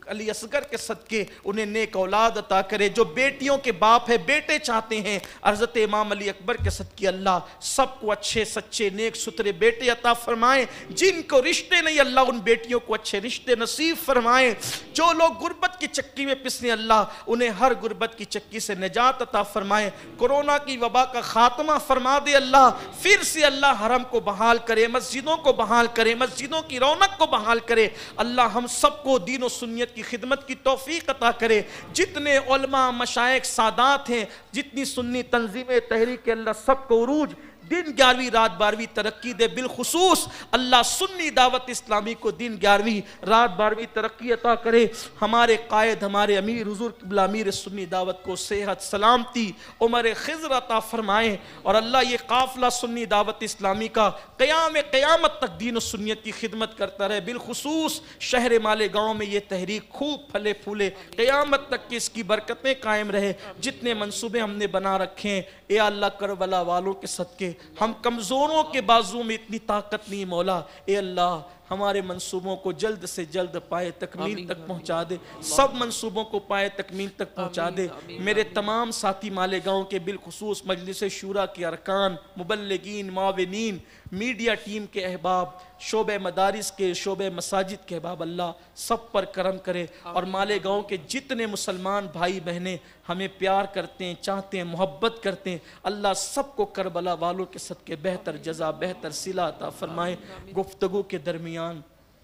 علی اصغر کے صدقے انہیں نیک اولاد عطا کرے، جو بیٹیوں کے باپ ہے بیٹے چاہتے ہیں حضرت امام علی اکبر کے صدقے اللہ سب کو اچھے سچے نیک ستھرے بیٹے عطا فرمائیں، جن کو رشتے نہیں اللہ ان بیٹیوں کو اچھے رشتے نصیب فرمائیں، جو لوگ غربت کی چکی میں پسنے اللہ انہیں ہر غربت کی چکی سے نجات عطا فرمائیں، کورونا کی وبا کا خاتمہ فرما دے اللہ، پھر سے اللہ حرم کو بحال کرے، مسجدوں کو بحال کرے، مسجدوں کی رونق کو بحال کرے، اللہ ہم سب کو دین و سنیت کی خدمت کی توفیق عطا کرے، جتنے علماء مشائخ سادات ہیں، جتنی سنی تنظیمیں تحریک اللہ سب کو عروج دن 11ویں رات 12ویں ترقی دے، بالخصوص اللہ سنی دعوت اسلامی کو دن 11ویں رات 12ویں ترقی عطا کرے، ہمارے قائد ہمارے امیر حضور قبلہ امیر سنی دعوت کو صحت سلامتی عمر خضر عطا فرمائیں، اور اللہ یہ قافلہ سنی دعوت اسلامی کا قیامت تک دین و سنیت کی خدمت کرتا رہے، بالخصوص شہر مالیگاؤں میں یہ تحریک خوب پھلے پھولے، قیامت تک کہ اس کی برکتیں قائم رہے، جتنے منصوبے ہم نے بنا رکھے ہیں اے اللہ کربلا والوں کے صدقے، ہم کمزوروں کے بازو میں اتنی طاقت نہیں مولا، اے اللہ ہمارے منصوبوں کو جلد سے جلد پائے تکمیل تک پہنچا دے، سب منصوبوں کو پائے تکمیل تک پہنچا دے، میرے تمام ساتھی مالیگاؤں کے بالخصوص مجلس شورا کے ارکان، مبلغین، معاونین، میڈیا ٹیم کے احباب، شعبہ مدارس کے شعبہ مساجد کے احباب اللہ سب پر کرم کرے، اور مالیگاؤں کے جتنے مسلمان بھائی بہنیں ہمیں پیار کرتے ہیں چاہتے ہیں محبت کرتے ہیں اللہ سب کو کربلا والوں کے صدقے بہتر جزا بہتر صلہ عطا فرمائے۔ گفتگو کے درمیان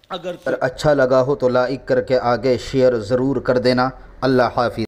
اگر اچھا لگا ہو تو لائک کر کے آگے شیئر ضرور کر دینا۔ اللہ حافظ۔